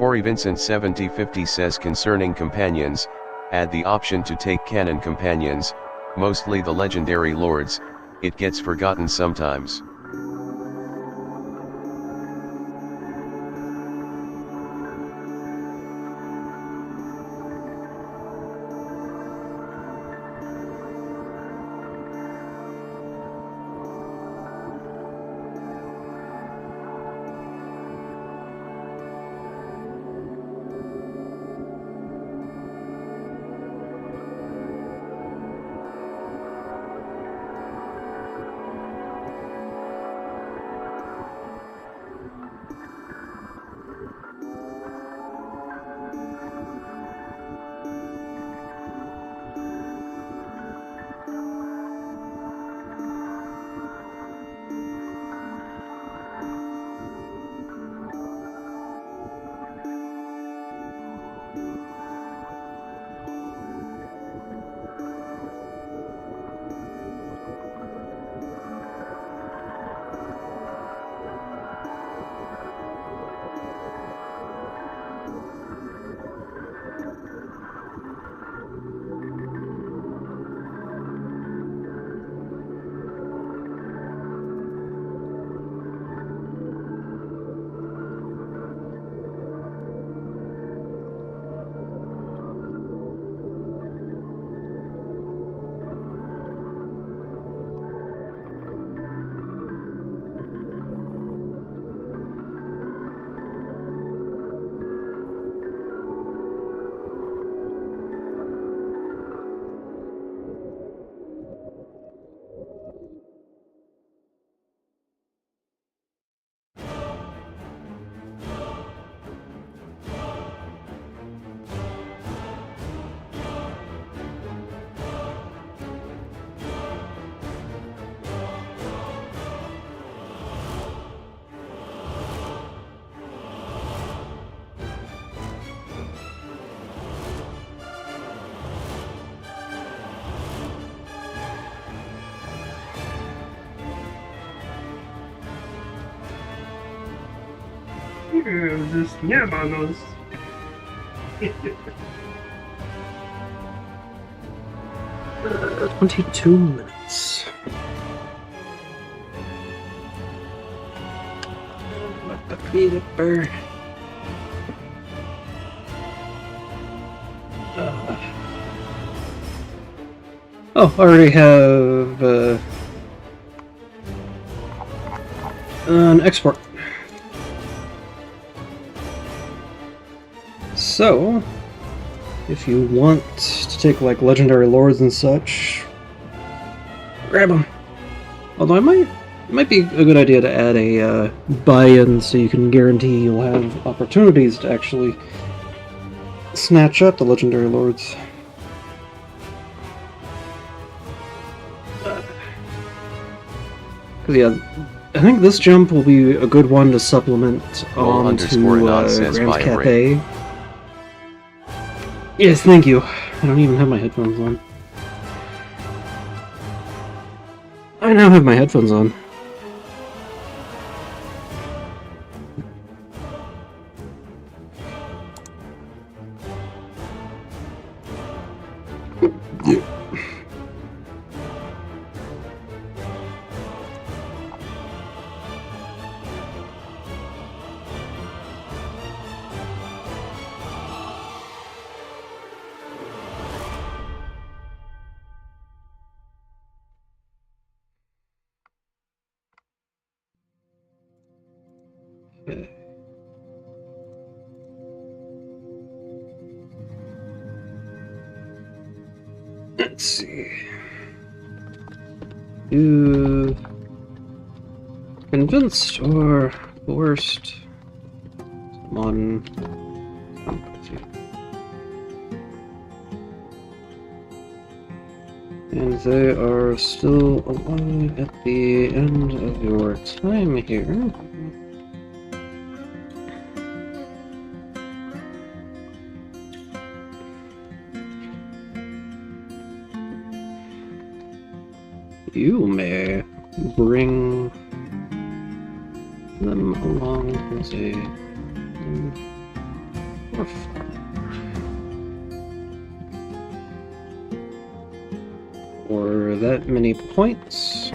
For Vincent 7050 says concerning companions, add the option to take canon companions, mostly the legendary lords, it gets forgotten sometimes. Just nie ma, no. 22 minutes. Oh, I already have an export. So, if you want to take like legendary lords and such, grab them. Although it might be a good idea to add a buy-in so you can guarantee you'll have opportunities to actually snatch up the legendary lords. Because yeah, I think this jump will be a good one to supplement on to Grand Cafe. Yes, thank you. I don't even have my headphones on. I now have my headphones on. Let's see. You convinced or forced someone. And they are still alive at the end of your time here. You may bring them along as a so far. For that many points.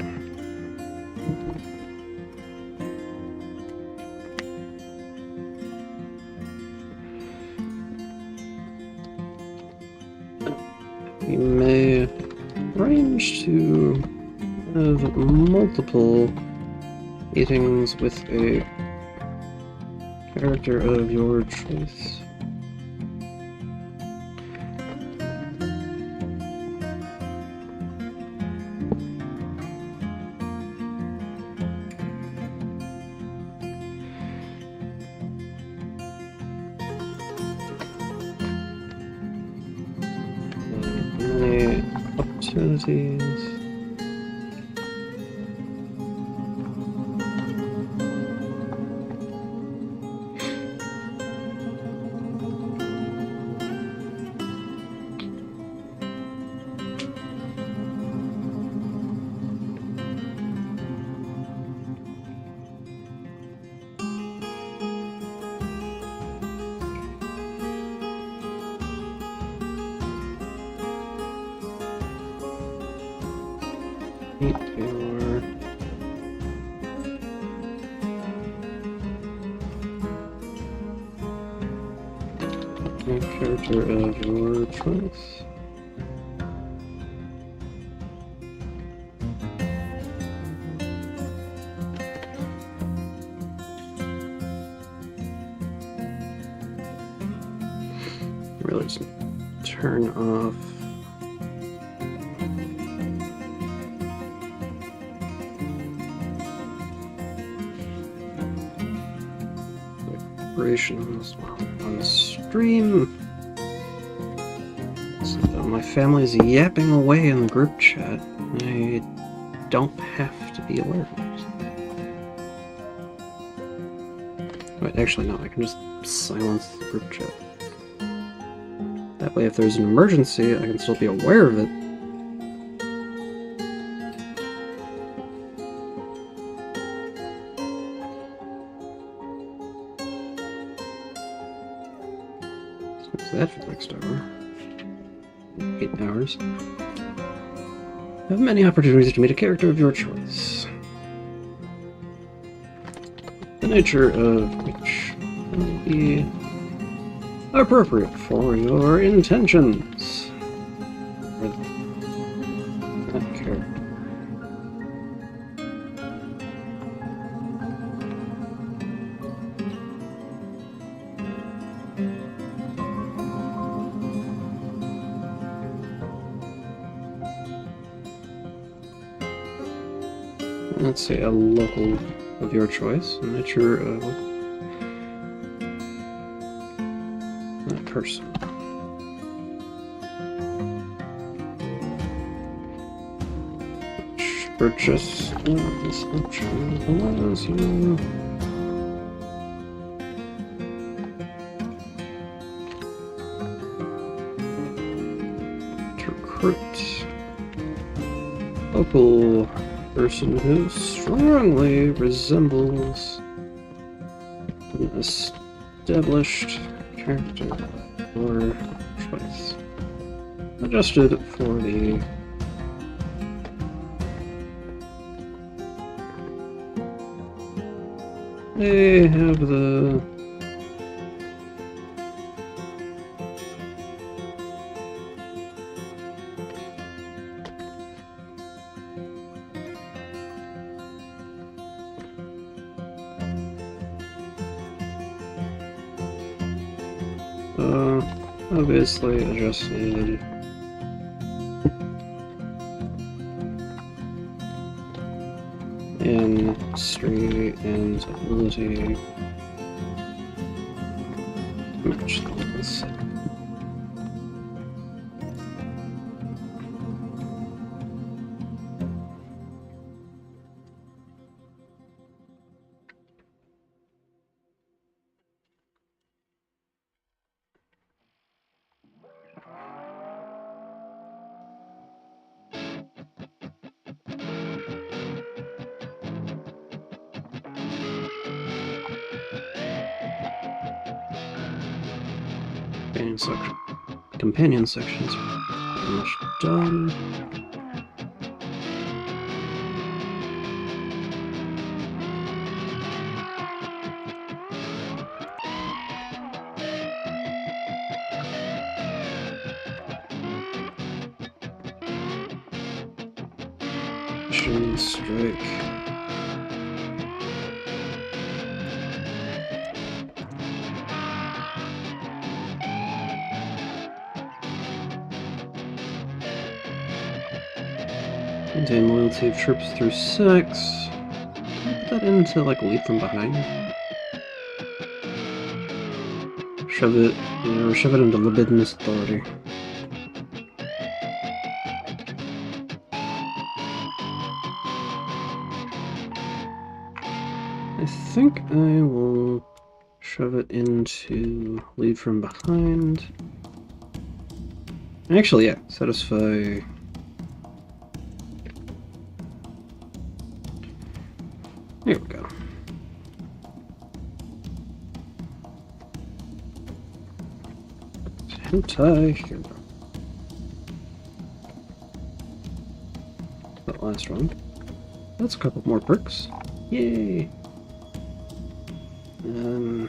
We may arrange to have multiple meetings with a character of your choice. Many opportunities. Meet your character of your choice. Really just turn off vibrations while on stream. So my family's yapping away in the group chat. I don't have to be alert. Wait, actually no, I can just silence the group chat. That way if there's an emergency, I can still be aware of it. So that for the next hour. 8 hours. Have many opportunities to meet a character of your choice. The nature of which will be appropriate for your intentions. For that character. Let's say a local of your choice, the nature of that person. Purchase this option allows you to recruit local person who strongly resembles an established character or choice. Adjusted for the they have the obviously adjusted in history and ability to match those. Companion sections almost done. Strike. Maintain loyalty of troops through 6. Can I put that into like lead from behind? Shove it, or shove it into Libidinous authority. I think I will shove it into lead from behind. Actually, yeah, satisfy. There we go. Hentai. Here we go. That last one. That's a couple more perks. Yay! Hmm.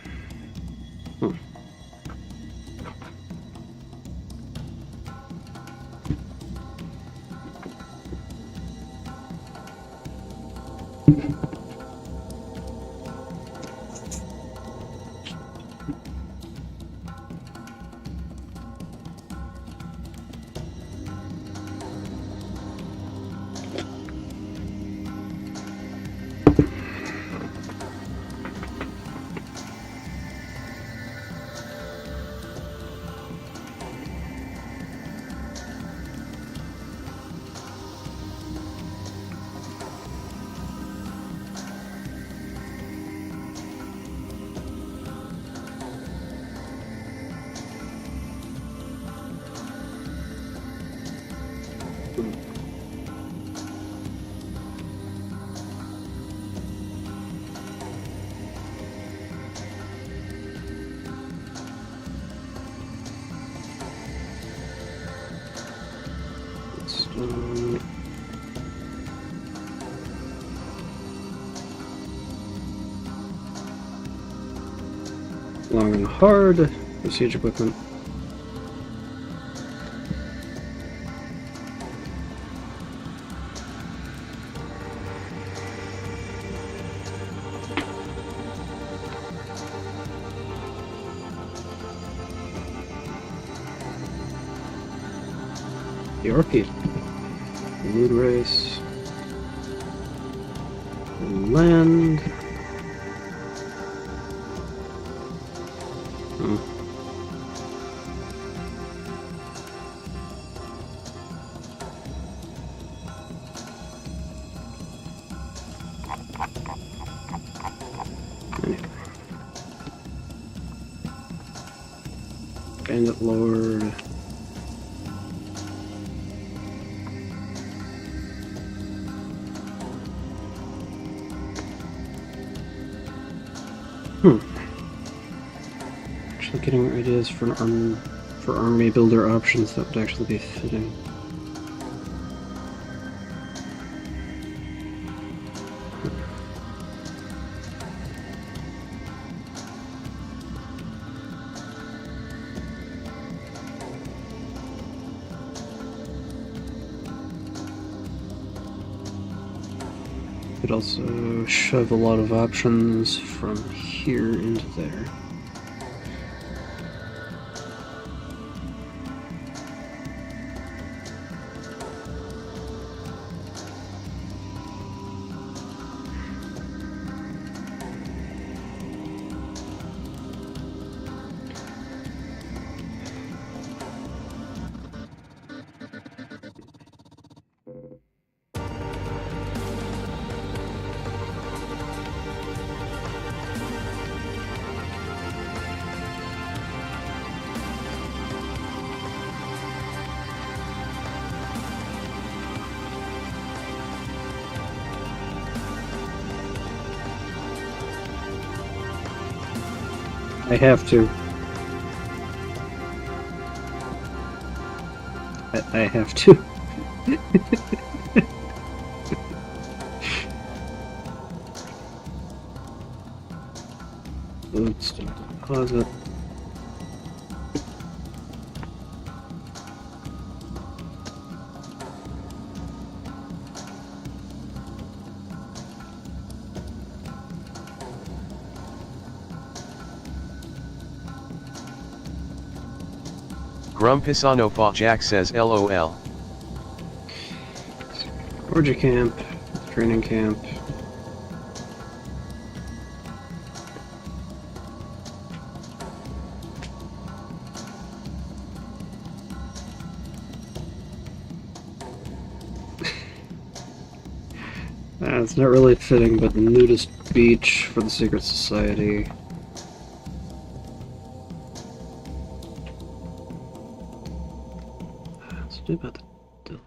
Long and hard for siege equipment. The Orchid. Mood race. Land. Bandit Lord. Actually getting ideas for an army builder options that would actually be fitting. Could also shove a lot of options from here into there. I have to. I have to. Let's deposit. Grumpisano Jack says LOL. Georgia camp, training camp. It's not really fitting, but nudist beach for the secret society. Let's do about the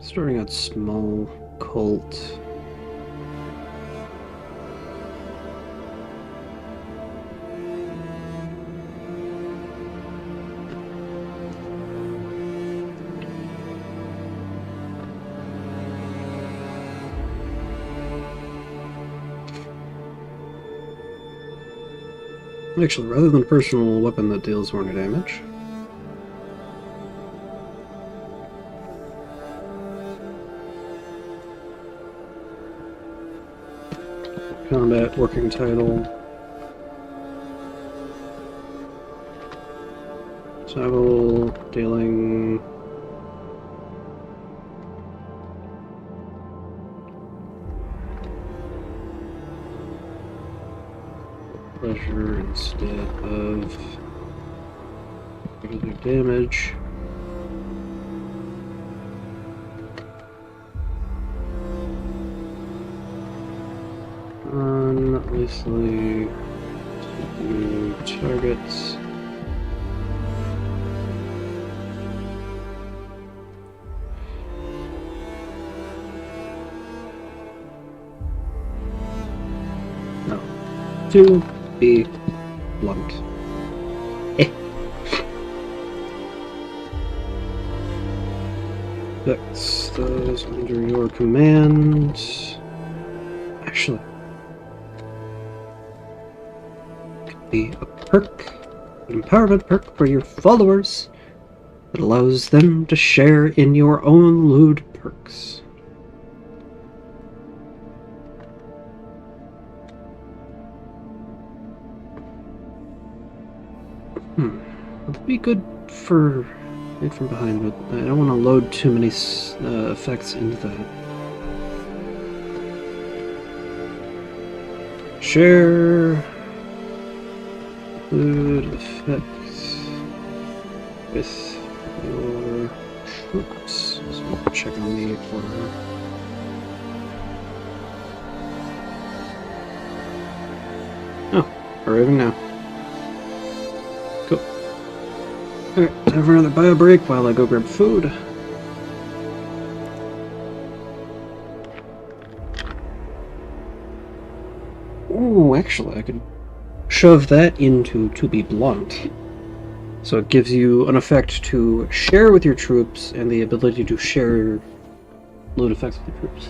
starting out small, cult. Actually, rather than a personal weapon that deals more damage. Combat working title. Travel, dealing. Pleasure instead of regular damage. Obviously, new targets. No. To be blunt. That's those under your command. Actually, be a perk, an empowerment perk for your followers that allows them to share in your own loot perks. That'd be good for right from behind, but I don't want to load too many effects into that. Share loot effects with your troops. So we'll check on the order. Oh, arriving now. Cool. Alright, time for another bio break while I go grab food. Ooh, actually, I could shove that into To Be Blunt. So it gives you an effect to share with your troops and the ability to share loot effects with your troops.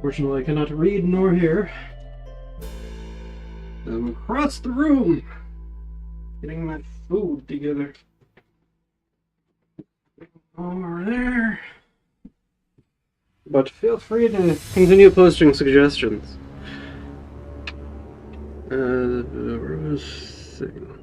Fortunately, I cannot read nor hear. I'm across the room, getting my food together. Over there. But feel free to continue posting suggestions. Where was thing?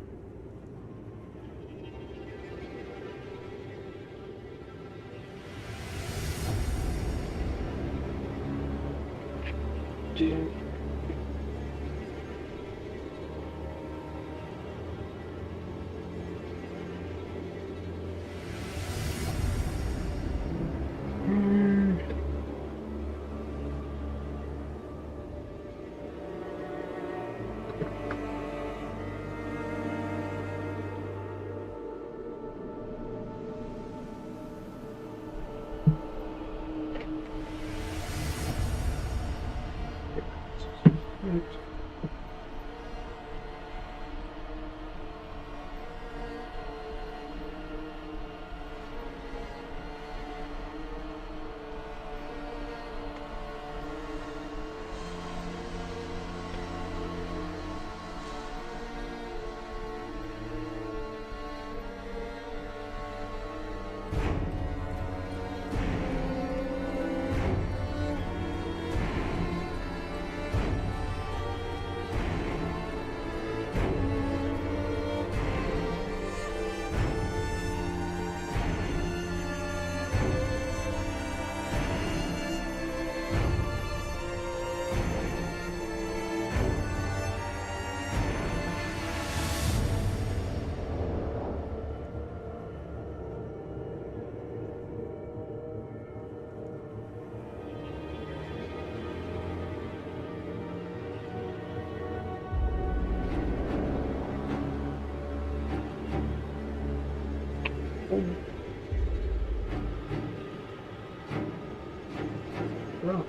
Oh.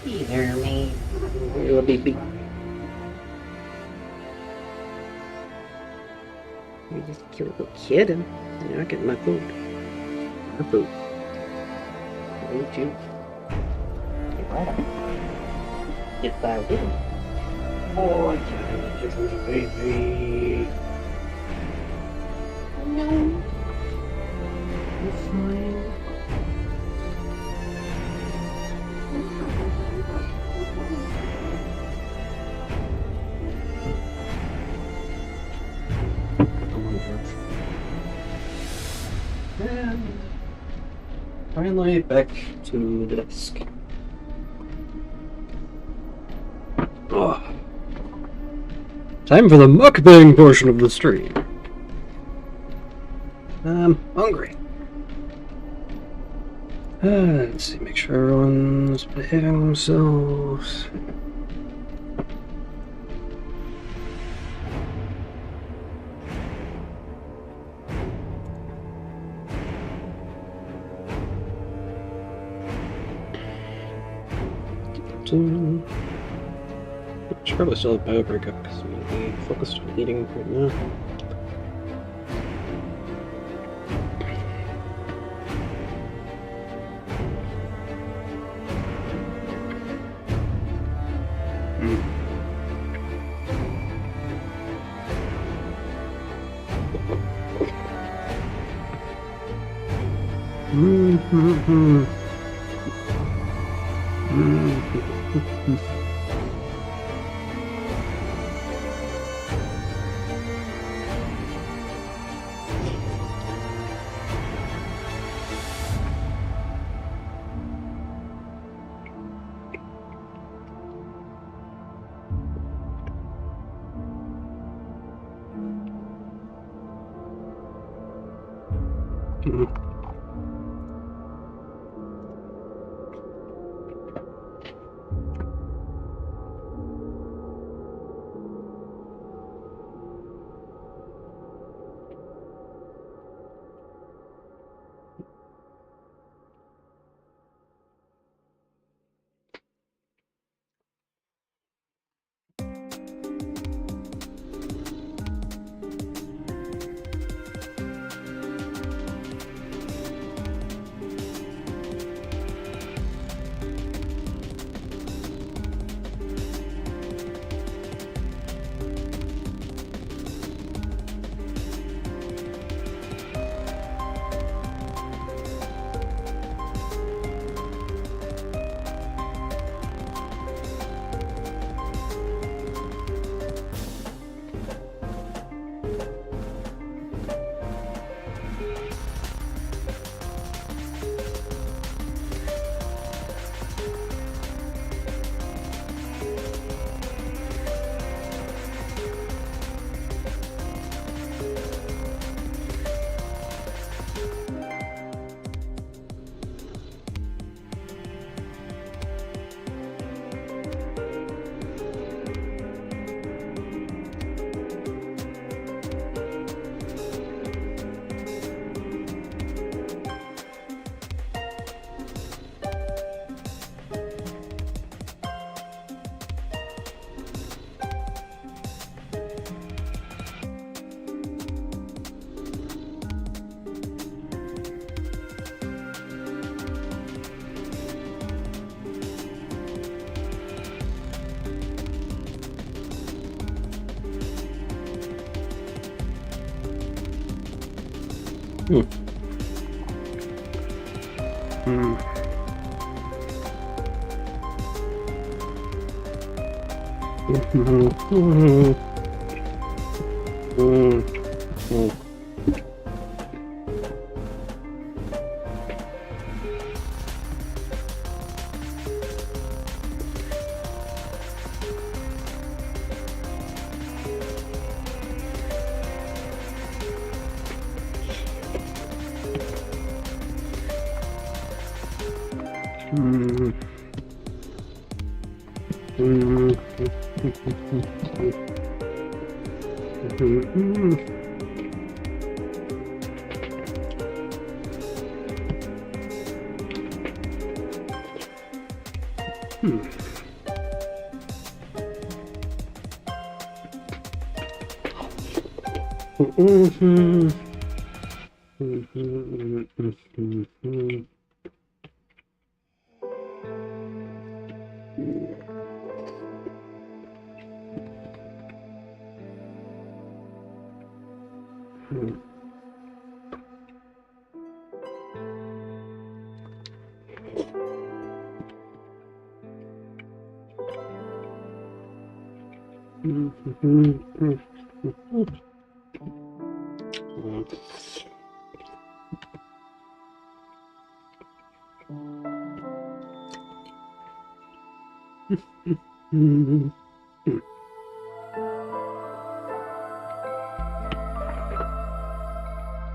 Hey there, man. You're a baby. You just killed a kid and you're not getting my food. My food. Don't you? Get right up. If I didn't. Oh, I can't get rid of baby. No. You're fine. And finally back to the desk. Oh. Time for the mukbang portion of the stream. I'm hungry. Let's see, make sure everyone's behaving themselves. Should probably still have bio breakup because I'm going to be focused on eating right now.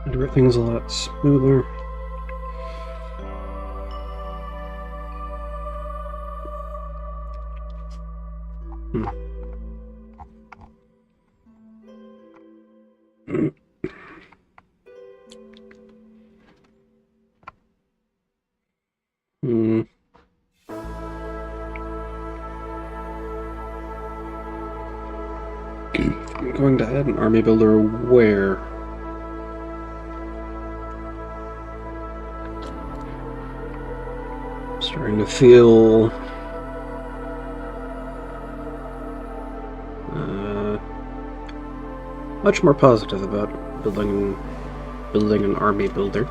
Everything's a lot smoother. I'm going to add an army builder where? I'm starting to feel Much more positive about building an army builder.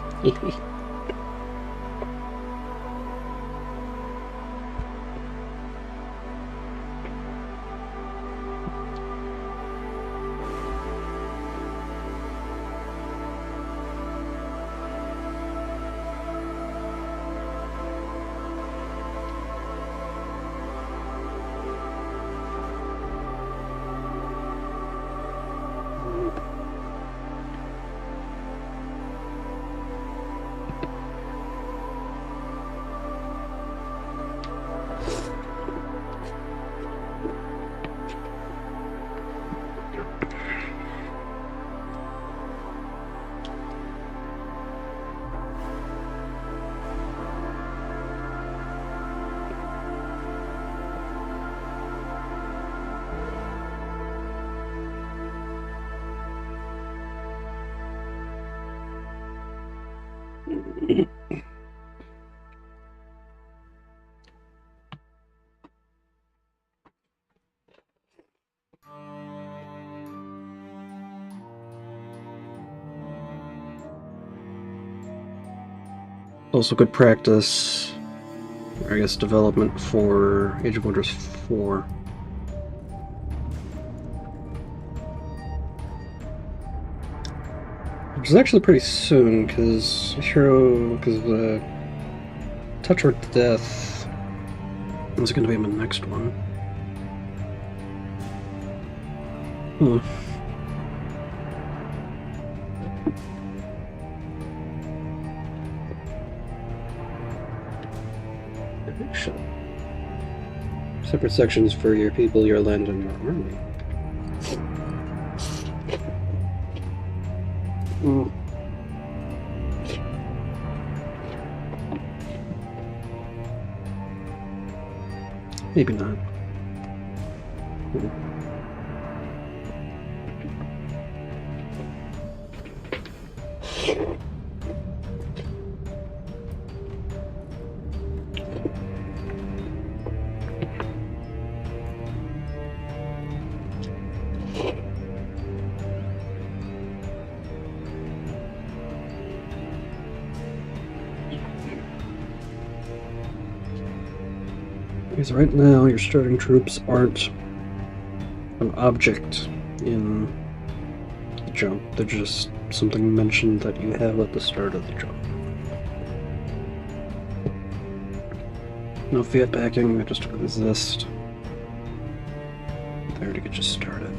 Also good practice, or I guess development for Age of Wonders 4. Which is actually pretty soon, because Touch or Death is going to be my next one. Separate sections for your people, your land, and your army. Maybe not. Because right now your starting troops aren't an object in the jump, they're just something mentioned that you have at the start of the jump. No fiat backing, they just exist there to get you started.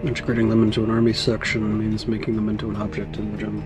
Integrating them into an army section means making them into an object in the jump.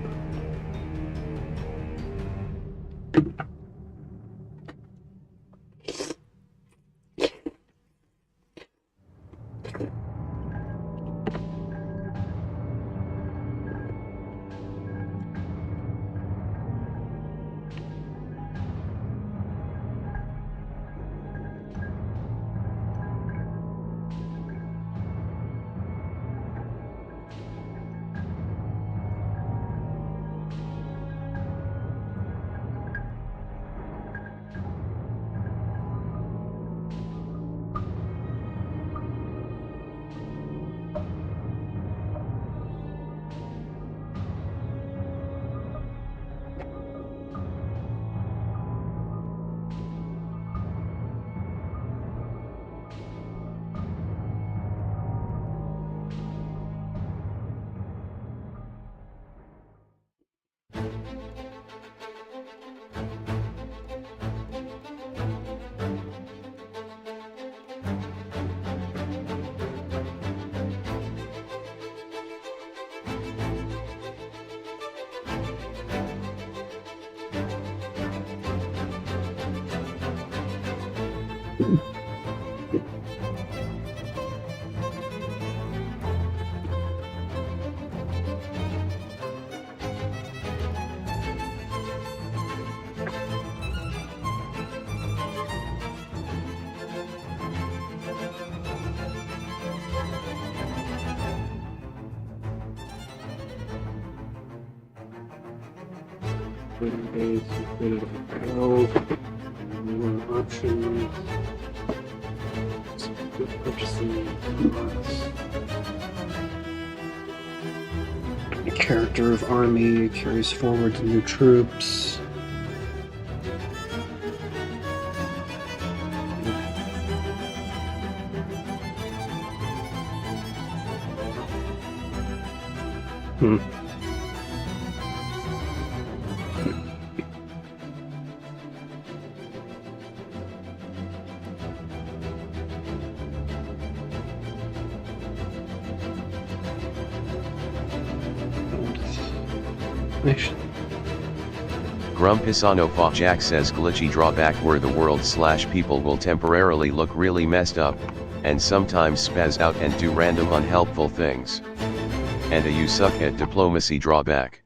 Promotion. Purchasing. Character of army carries forward new troops. Grumpisano Jack says glitchy drawback where the world/people will temporarily look really messed up, and sometimes spaz out and do random unhelpful things. And a you suck at diplomacy drawback.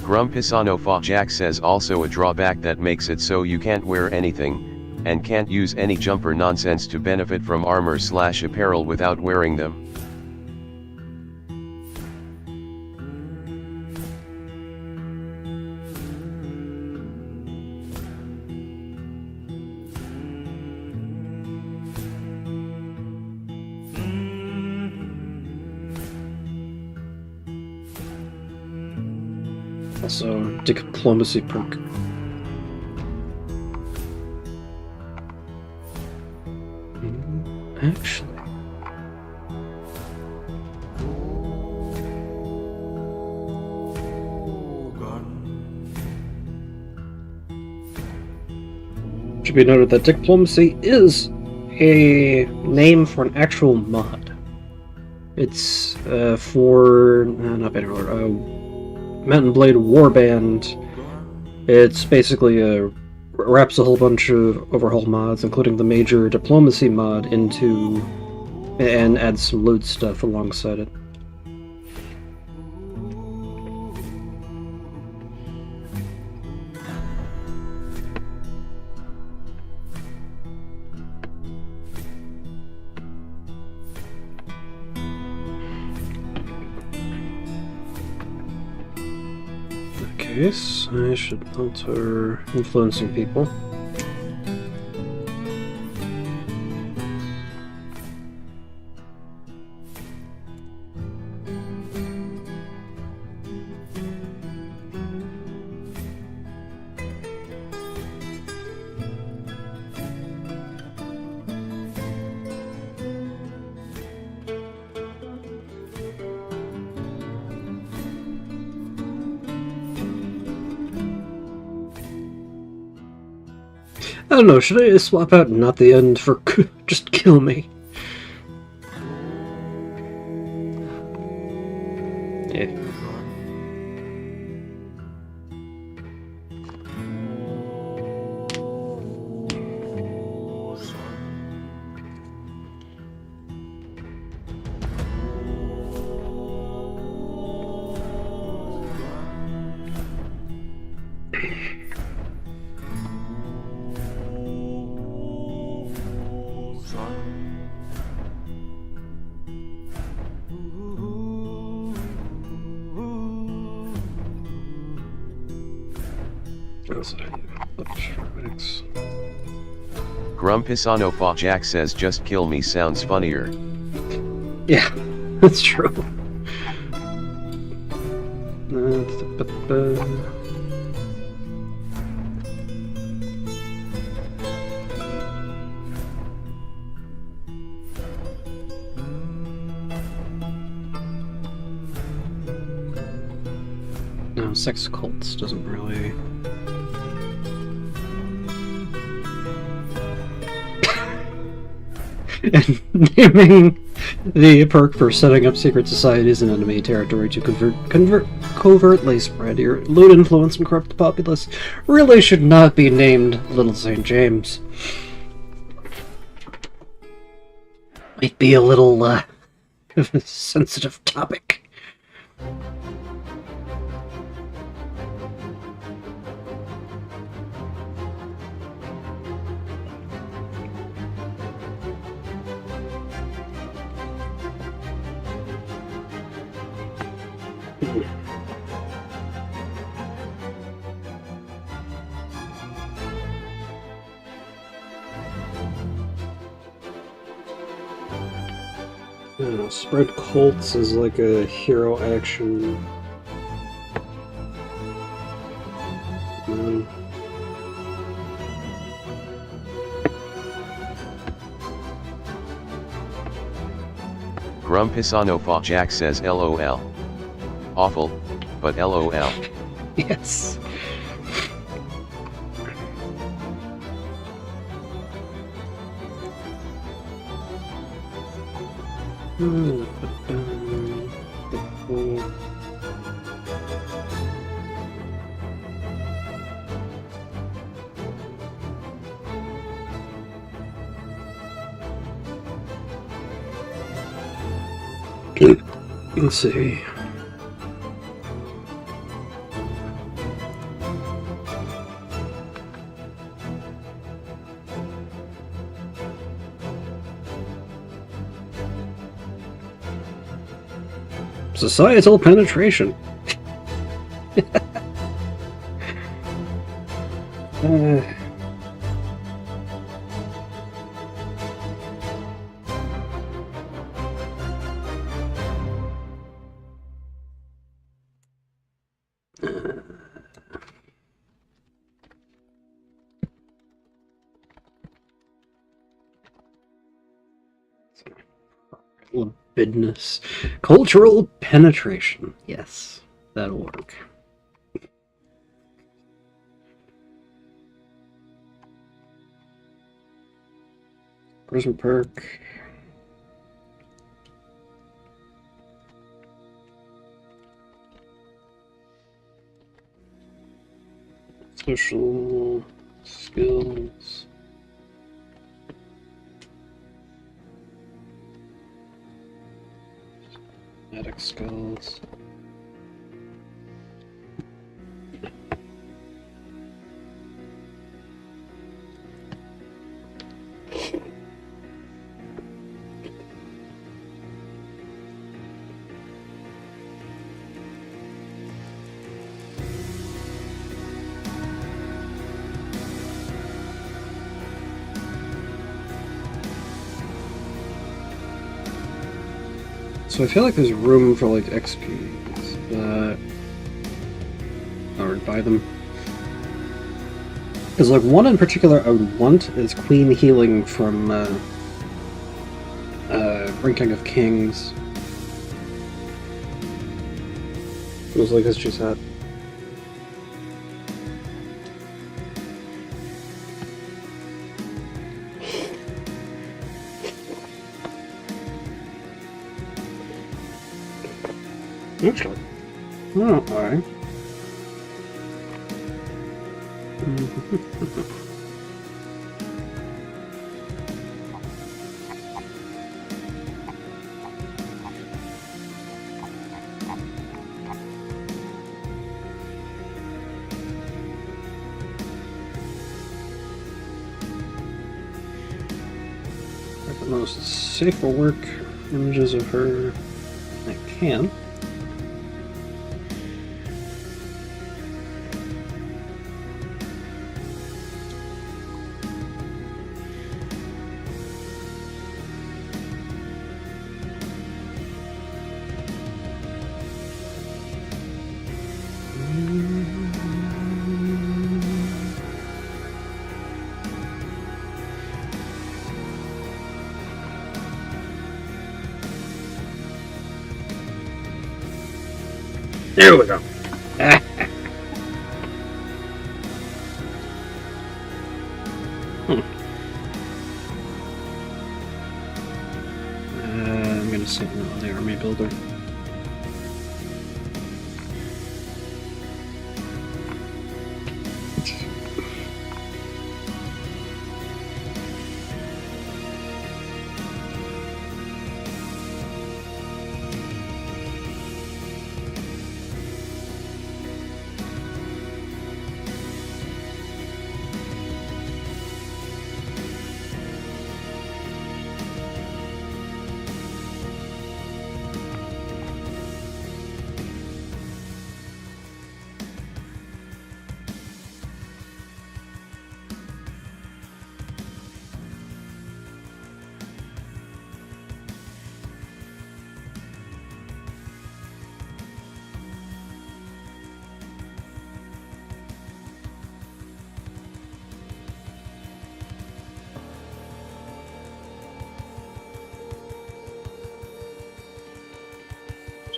Grumpisano Jack says also a drawback that makes it so you can't wear anything, and can't use any jumper nonsense to benefit from armor/apparel without wearing them. Also, diplomacy perk. Actually. Should be noted that diplomacy is a name for an actual mod. It's for not Bannerlord, Mountain Blade Warband. It's basically wraps a whole bunch of overhaul mods, including the major diplomacy mod, into and adds some loot stuff alongside it. Case, I should alter influencing people. I don't know, should I swap out not the end for just kill me? Yeah. Grumpisano Jack says just kill me sounds funnier. Yeah, that's true. No, sex cults doesn't really... And naming the perk for setting up secret societies in enemy territory to covertly spread your loot, influence, and corrupt the populace really should not be named Little St. James. Might be a little, of a sensitive topic. Spread Colts is like a hero action. Grumpisano Jack says LOL. Awful, but LOL. Yes. Let's see. Societal penetration. Business. Cultural penetration. Yes, that'll work. Prison perk. Social skills. Medic skills. So I feel like there's room for like XPs, but I would buy them. Because like one in particular I would want is Queen Healing from Ranking of Kings. It was like she's had. Actually, oh, alright. The most safe for work images of her I can. There we go. I'm gonna set on the army builder.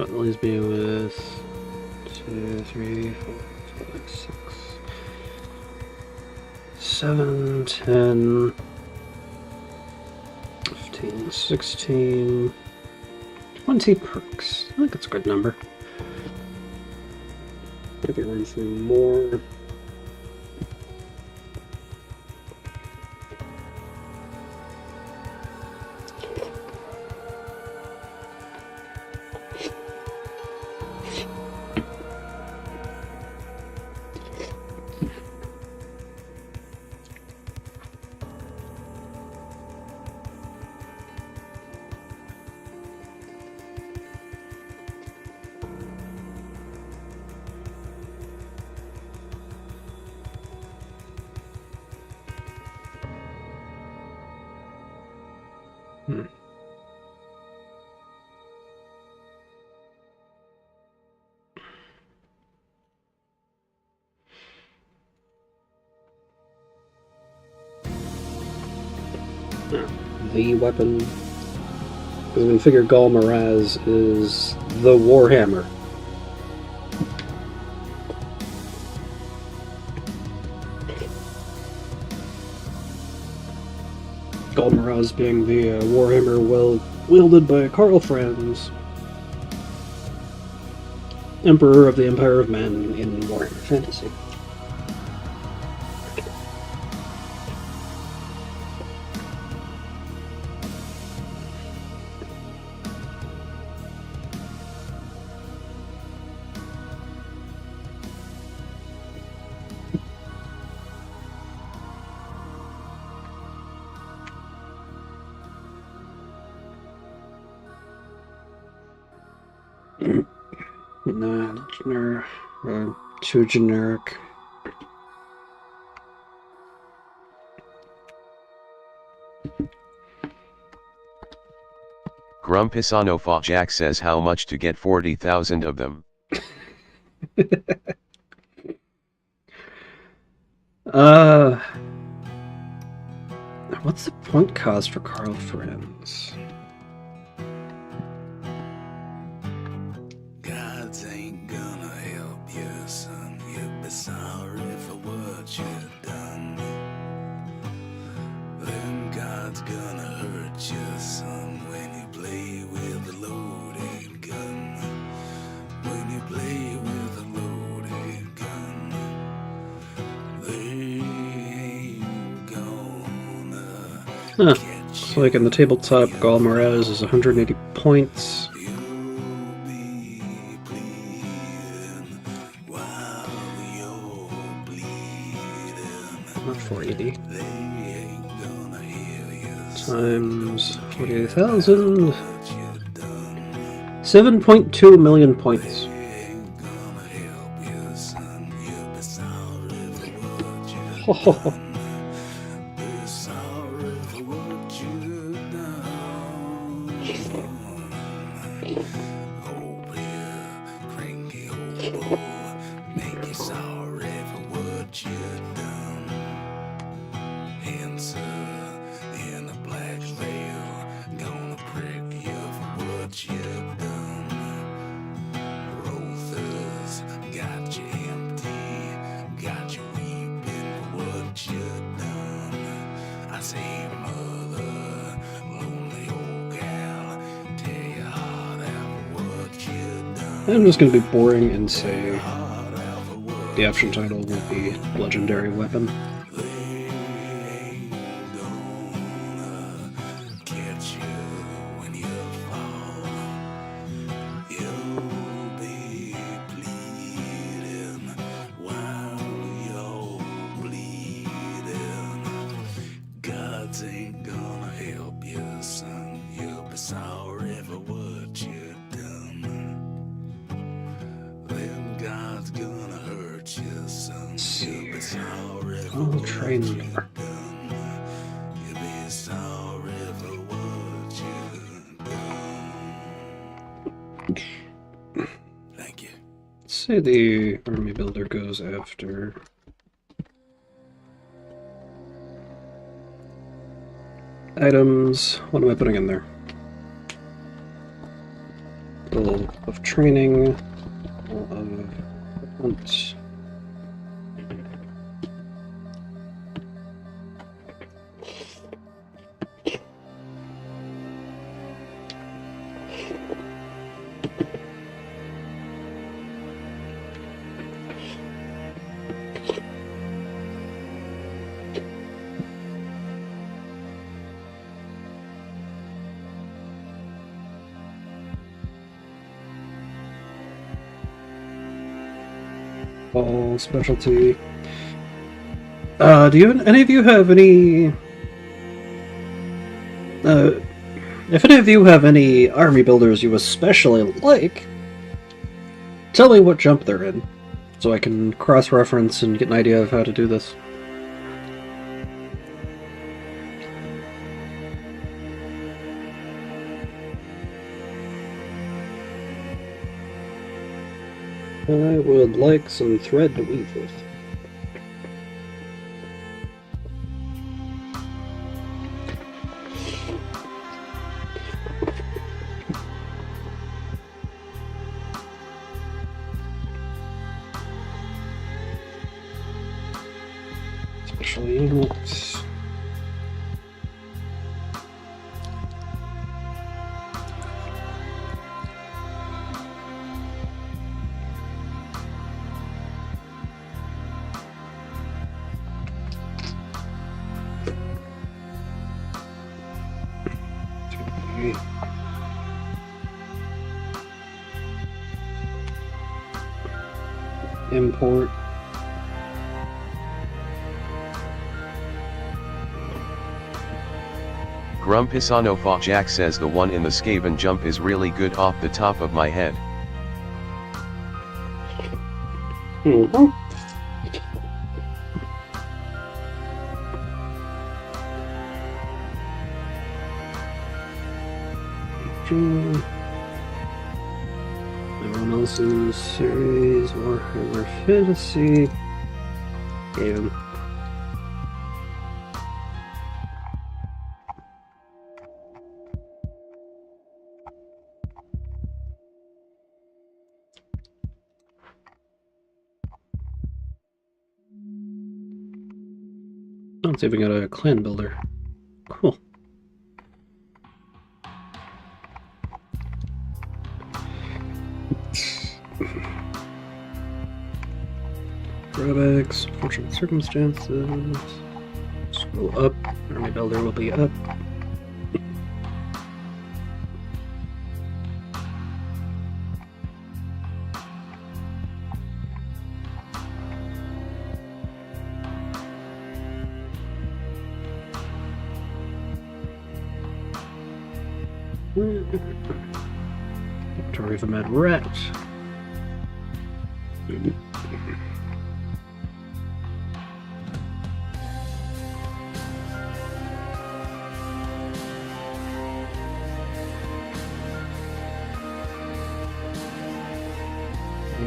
So that leaves me with 2, 3, 4, 5, 6, 7, 10, 15, 16, 20 perks. I think that's a good number. Maybe run through more. The weapon. Because we figure Gul Maraz is the Warhammer. Gul Maraz being the Warhammer wielded by Karl Franz, Emperor of the Empire of Men in Warhammer Fantasy. Too generic. Grumpisano Jack says how much to get 40,000 of them. What's the point cost for Karl Franz? Gods ain't gonna help you, son. You'll be sorry for what you've done. Then God's gonna hurt you, son, when you play with a loaded gun. When you play with a loaded gun, they ain't gonna So like in the tabletop, Gul Maraz is 180 points. Not 480. Times 48,000. 7.2 million points. Oh. I'm just going to be boring and say the option title will be Legendary Weapon. Thank you. Say the army builder goes after items. What am I putting in there? The cycle of training, of equipment. All specialty. Any of you have any? If any of you have any army builders you especially like, tell me what jump they're in, so I can cross-reference and get an idea of how to do this. I would like some thread to weave with. Special units. Import. Grumpisano Jack says the one in the Skaven jump is really good off the top of my head. Mm-hmm. Everyone else's series, Warhammer Fantasy. Game. Let's see if we got a clan builder. Cool. Drawbacks, fortunate circumstances. Scroll up. Army builder will be up. Inventory of a mad rat.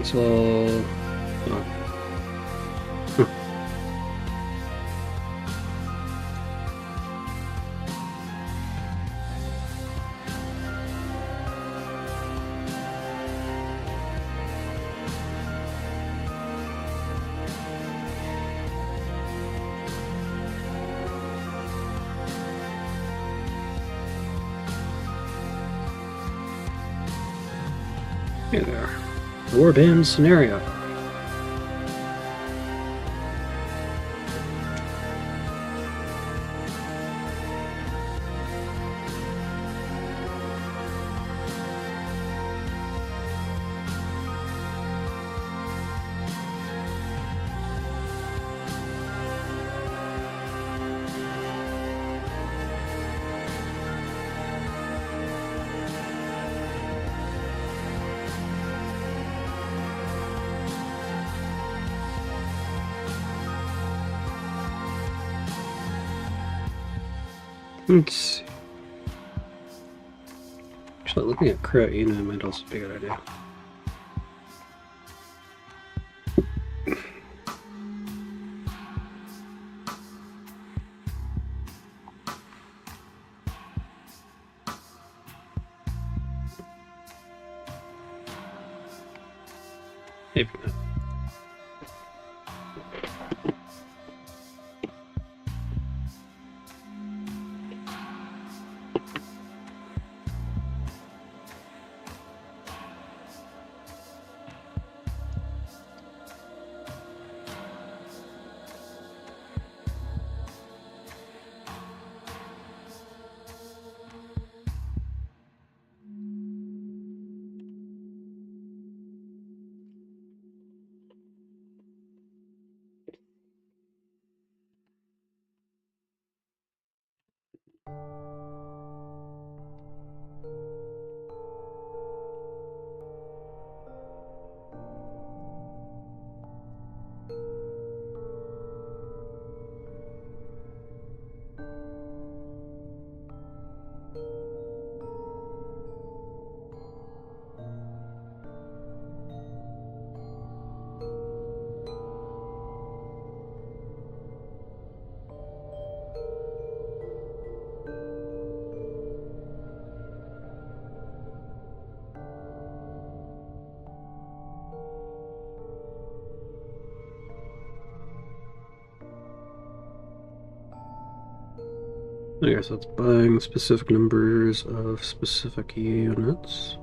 So, here they are. Warband scenario. Let's see. Actually, looking at Croat unit might also be a good idea. Maybe not. I guess that's buying specific numbers of specific units.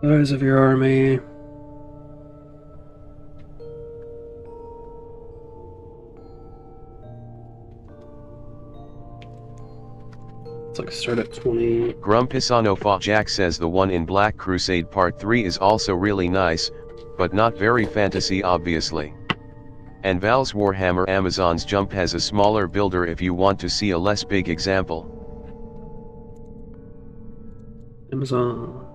Size of your army. It's like start at 20. Grumpisano Fajak says the one in Black Crusade Part 3 is also really nice, but not very fantasy obviously. And Val's Warhammer Amazon's Jump has a smaller builder if you want to see a less big example. Amazon.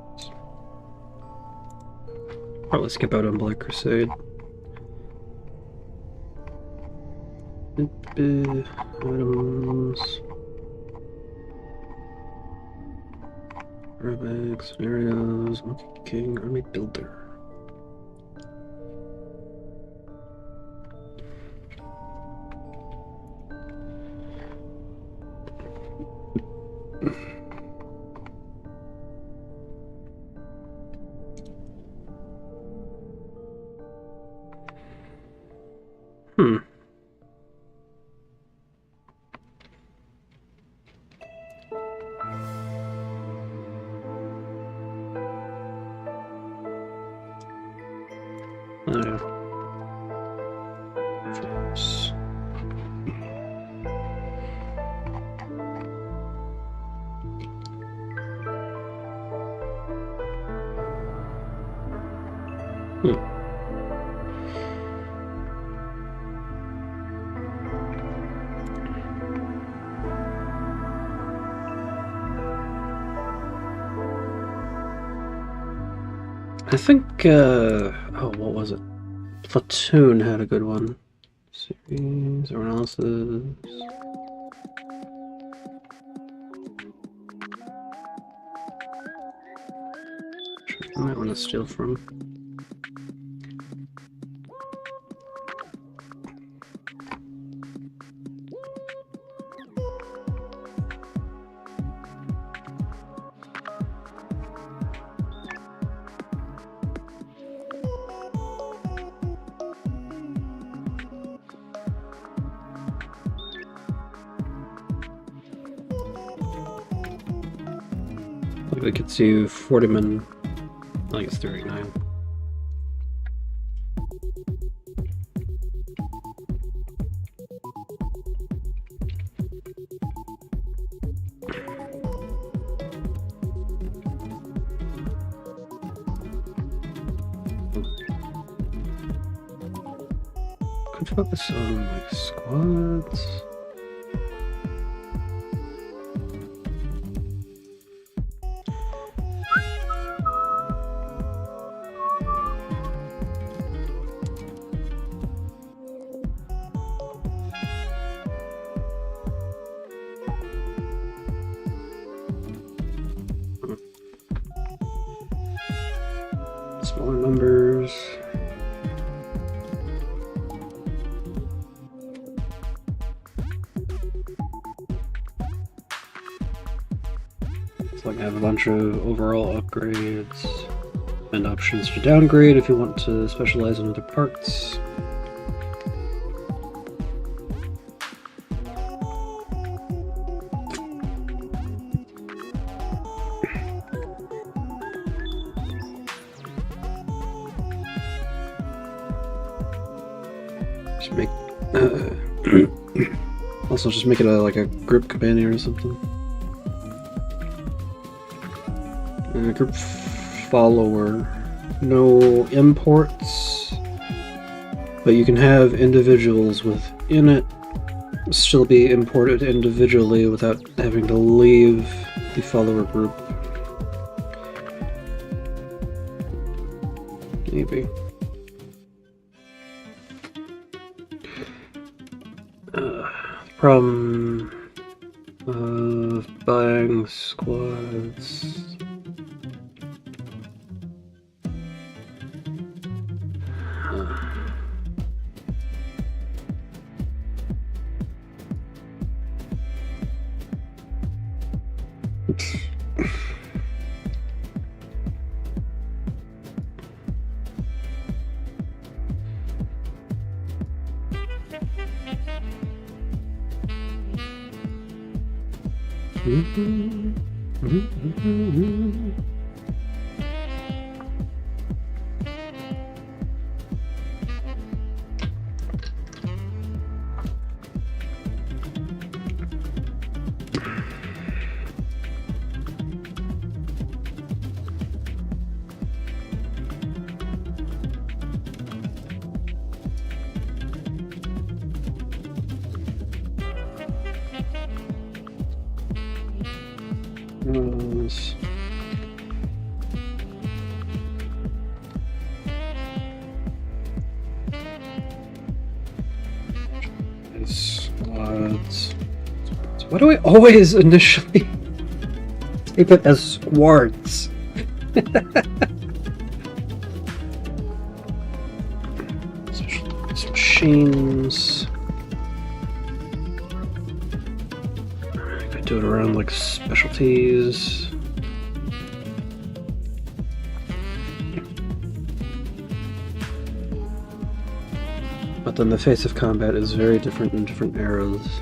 Probably skip out on Black Crusade. Items. Arabic scenarios. Monkey King Army Builder. Oh, yeah. Force. I think, oh, what was it? Platoon had a good one. Series or analysis. I might want to steal from. It gets you 40 men. I think it's 39. Could focus on like squads. Smaller numbers. It's like I have a bunch of overall upgrades and options to downgrade if you want to specialize in other parts. Just make also just make it like a group companion or something. A group follower. No imports, but you can have individuals within it still be imported individually without having to leave the follower group. Maybe. Problem of buying squads. Squads. Why do I always initially type it as squads? Specialized machines. I could do it around like specialties. But then the face of combat is very different in different eras.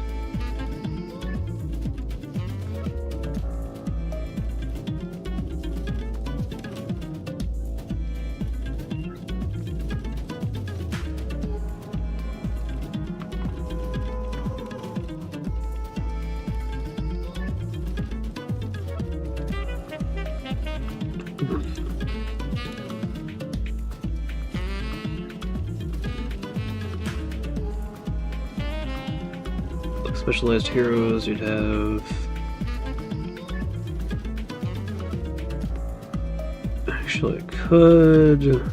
Specialized heroes, you'd have actually I could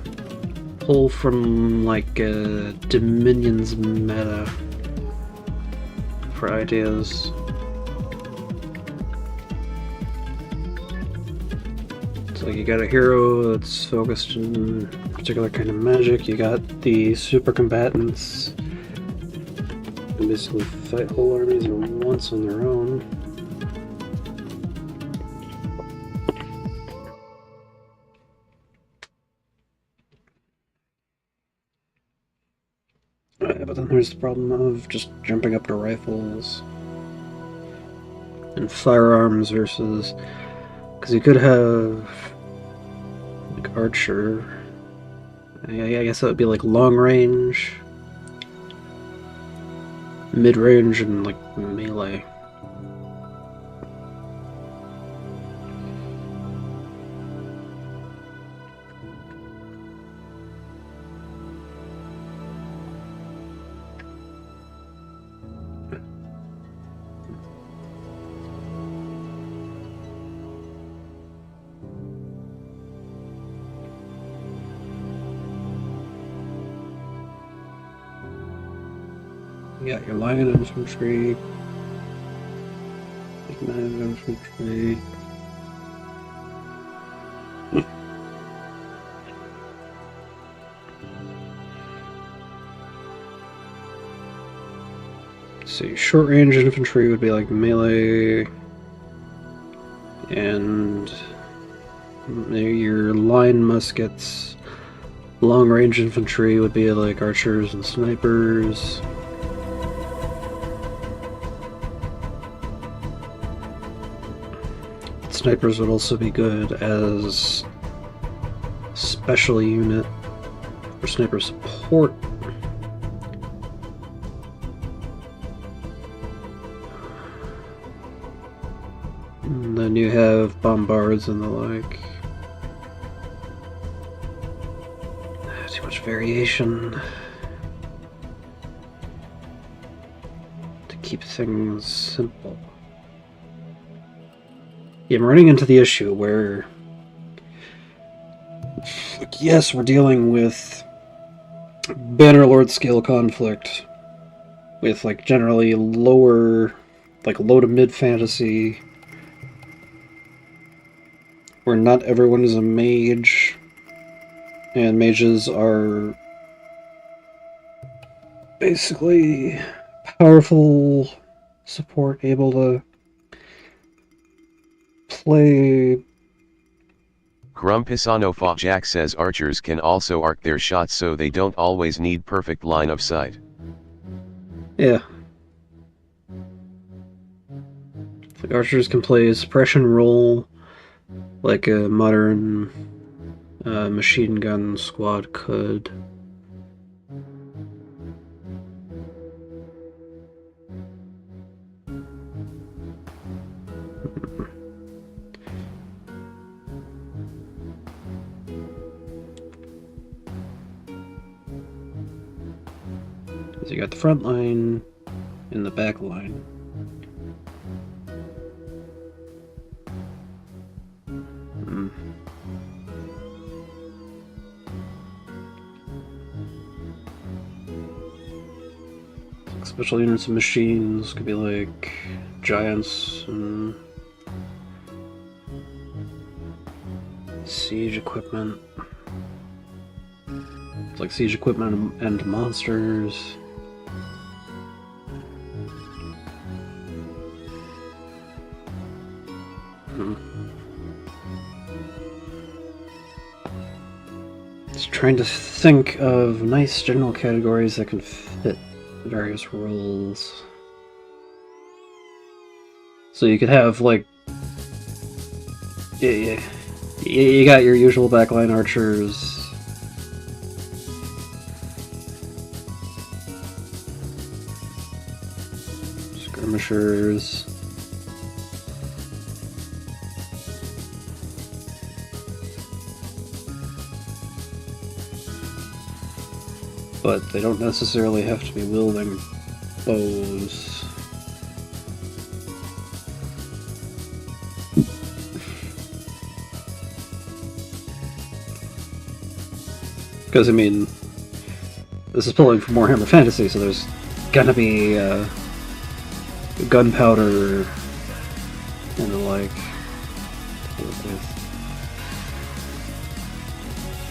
pull from like Dominion's meta for ideas. So like you got a hero that's focused in a particular kind of magic, you got the super combatants who basically fight whole armies at once on their own. But then there's the problem of just jumping up to rifles and firearms versus, because you could have like archer. I guess that would be like long range, mid range, and like melee. You got your lion infantry. Big man infantry. See, short range infantry would be like melee, and your line muskets. Long range infantry would be like archers and snipers. Snipers would also be good as special unit for sniper support. And then you have bombards and the like. Too much variation to keep things simple. Yeah, I'm running into the issue where, like, yes, we're dealing with Bannerlord scale conflict with, like, generally lower, like, low to mid fantasy, where not everyone is a mage, and mages are basically powerful support, able to play. Grumpisano Jack says archers can also arc their shots so they don't always need perfect line of sight. Yeah. Like archers can play a suppression role like a modern machine gun squad could. You got the front line and the back line. Special units of machines could be like giants and siege equipment. It's like siege equipment and monsters. Just trying to think of nice general categories that can fit various roles. So you could have, like, you got your usual backline archers. Skirmishers. But they don't necessarily have to be wielding bows. Because, I mean, this is pulling from Warhammer Fantasy, so there's gonna be gunpowder and the like to work with.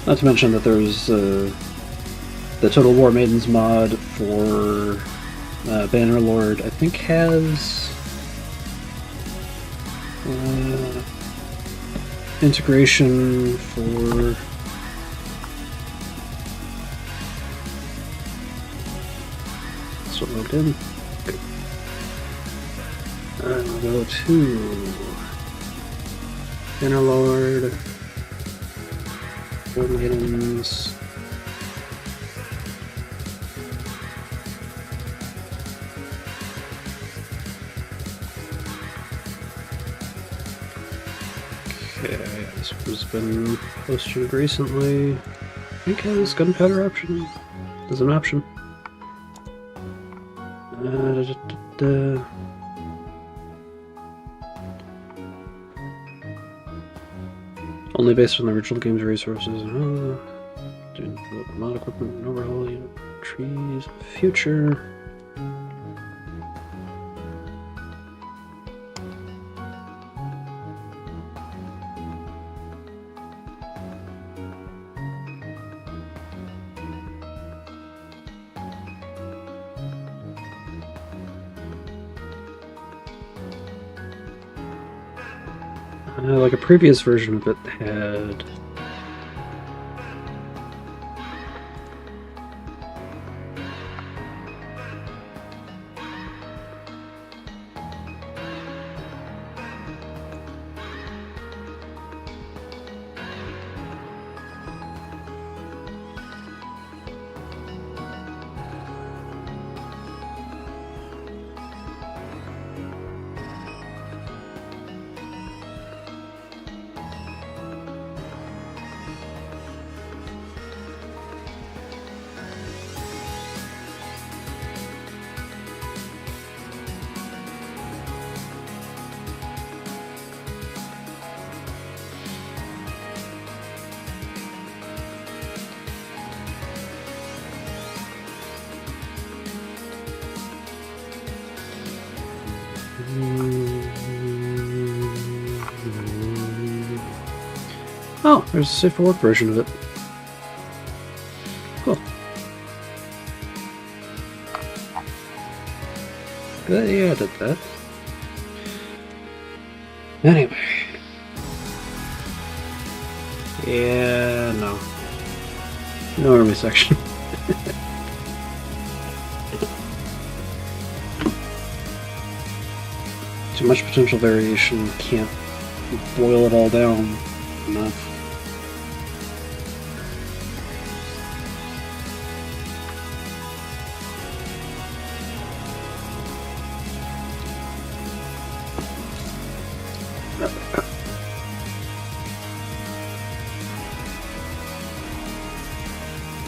Not to mention that there's the Total Warmaidens mod for Bannerlord, I think, has integration for so logged in. Okay. I'll go to Bannerlord, Warmaidens. Okay, this has been posted recently. I think it has gunpowder option. There's an option. Only based on the original game's resources. Doing mod equipment and overhaul unit trees. Future. Like a previous version of it had... Oh, there's a safe for work version of it. Cool. Yeah, I did that. Anyway. Yeah, no. No army section. Too much potential variation, can't boil it all down enough.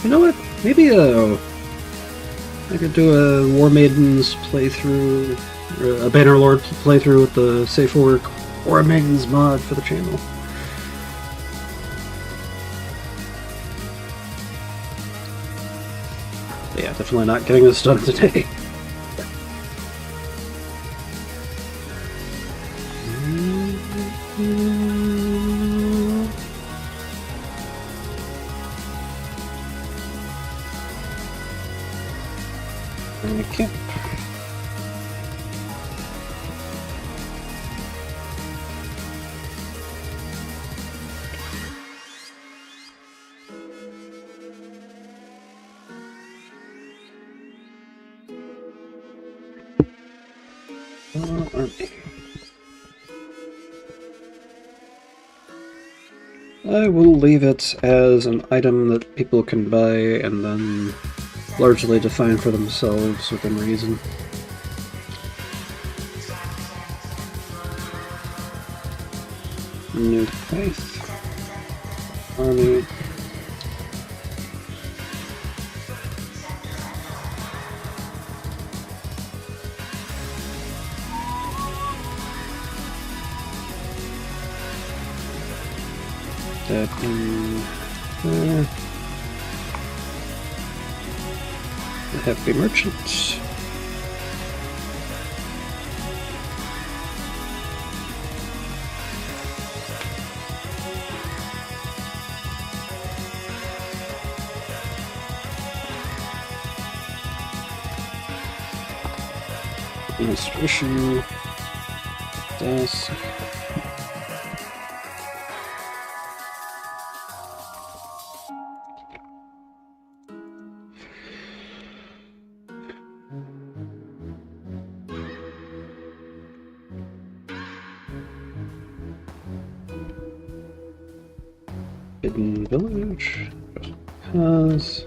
You know what? Maybe I could do a Warmaidens playthrough, or a Bannerlord playthrough with the Safe for Work Warmaidens mod for the channel. Yeah, definitely not getting this done today. Okay. I will leave it as an item that people can buy and then largely define for themselves within reason. New faith. Army. That in the Happy Merchant. Administration. Desk. Hidden village. Because.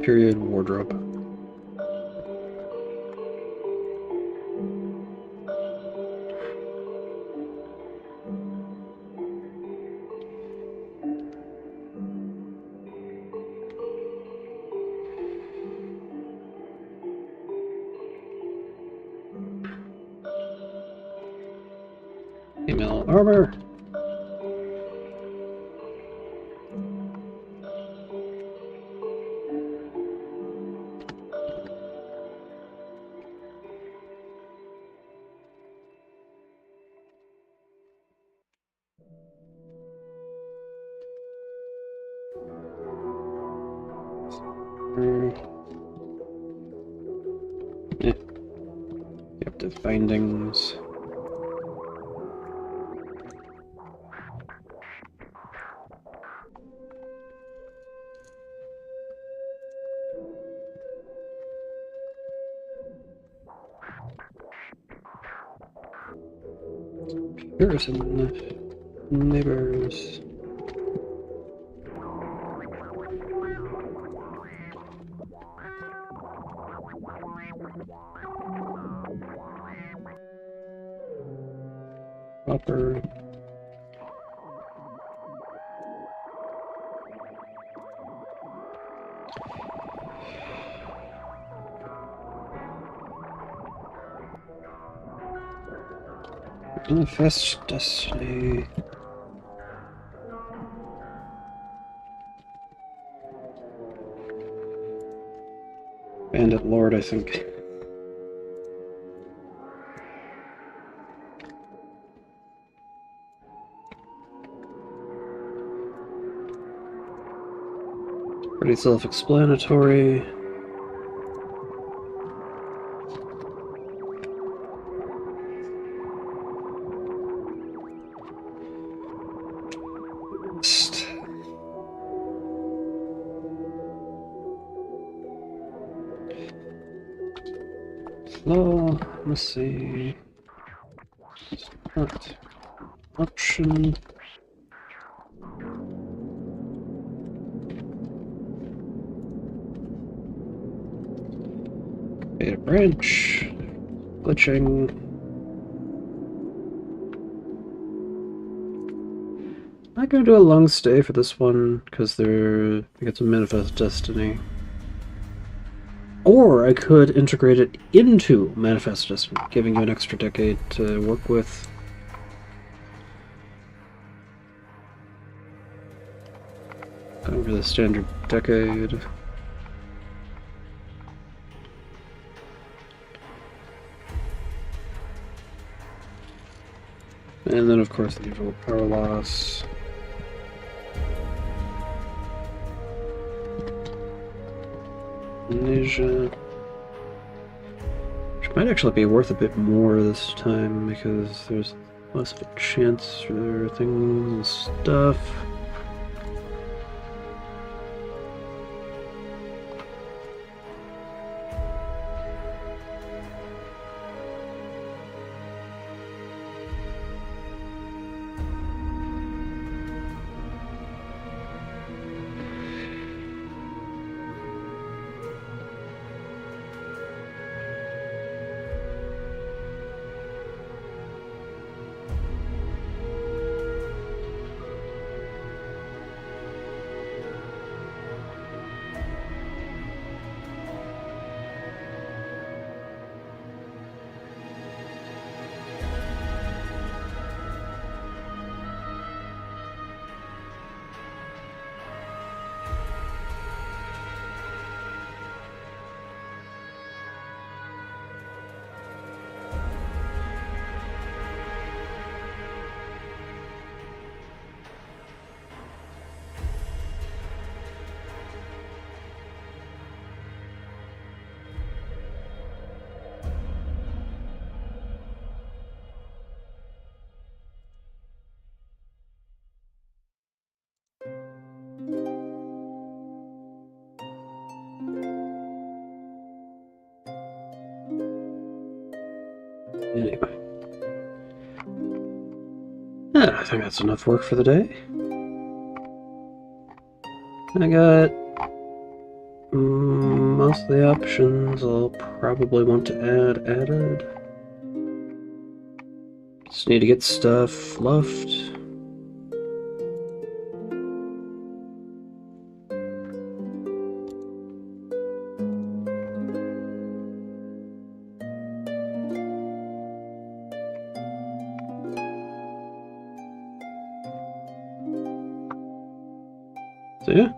Period wardrobe. Female armor. Yeah. Captive findings. Garrison neighbors. Proper. Manifest destiny. Bandit Lord, I think. Pretty self-explanatory. Law, let's see. Start option. Create a branch. Glitching. I'm not gonna do a long stay for this one because I think it's a manifest destiny. Or I could integrate it into Manifest Destiny, giving you an extra decade to work with. Over the standard decade. And then, of course, the usual power loss. Amnesia. Which might actually be worth a bit more this time because there's less of a chance for things and stuff. Anyway. Yeah, I think that's enough work for the day. I got most of the options I'll probably want to added. Just need to get stuff fluffed. So yeah,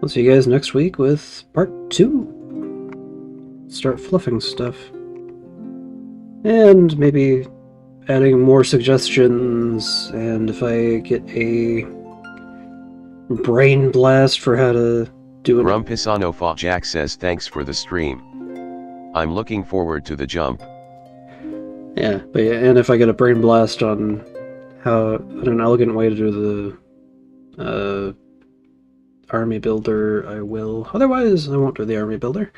we'll see you guys next week with part 2. Start fluffing stuff. And maybe adding more suggestions, and if I get a brain blast for how to do it. Grumpisano Jack says thanks for the stream. I'm looking forward to the jump. Yeah, but yeah, and if I get a brain blast on an elegant way to do the army builder, I will. Otherwise, I won't do the army builder.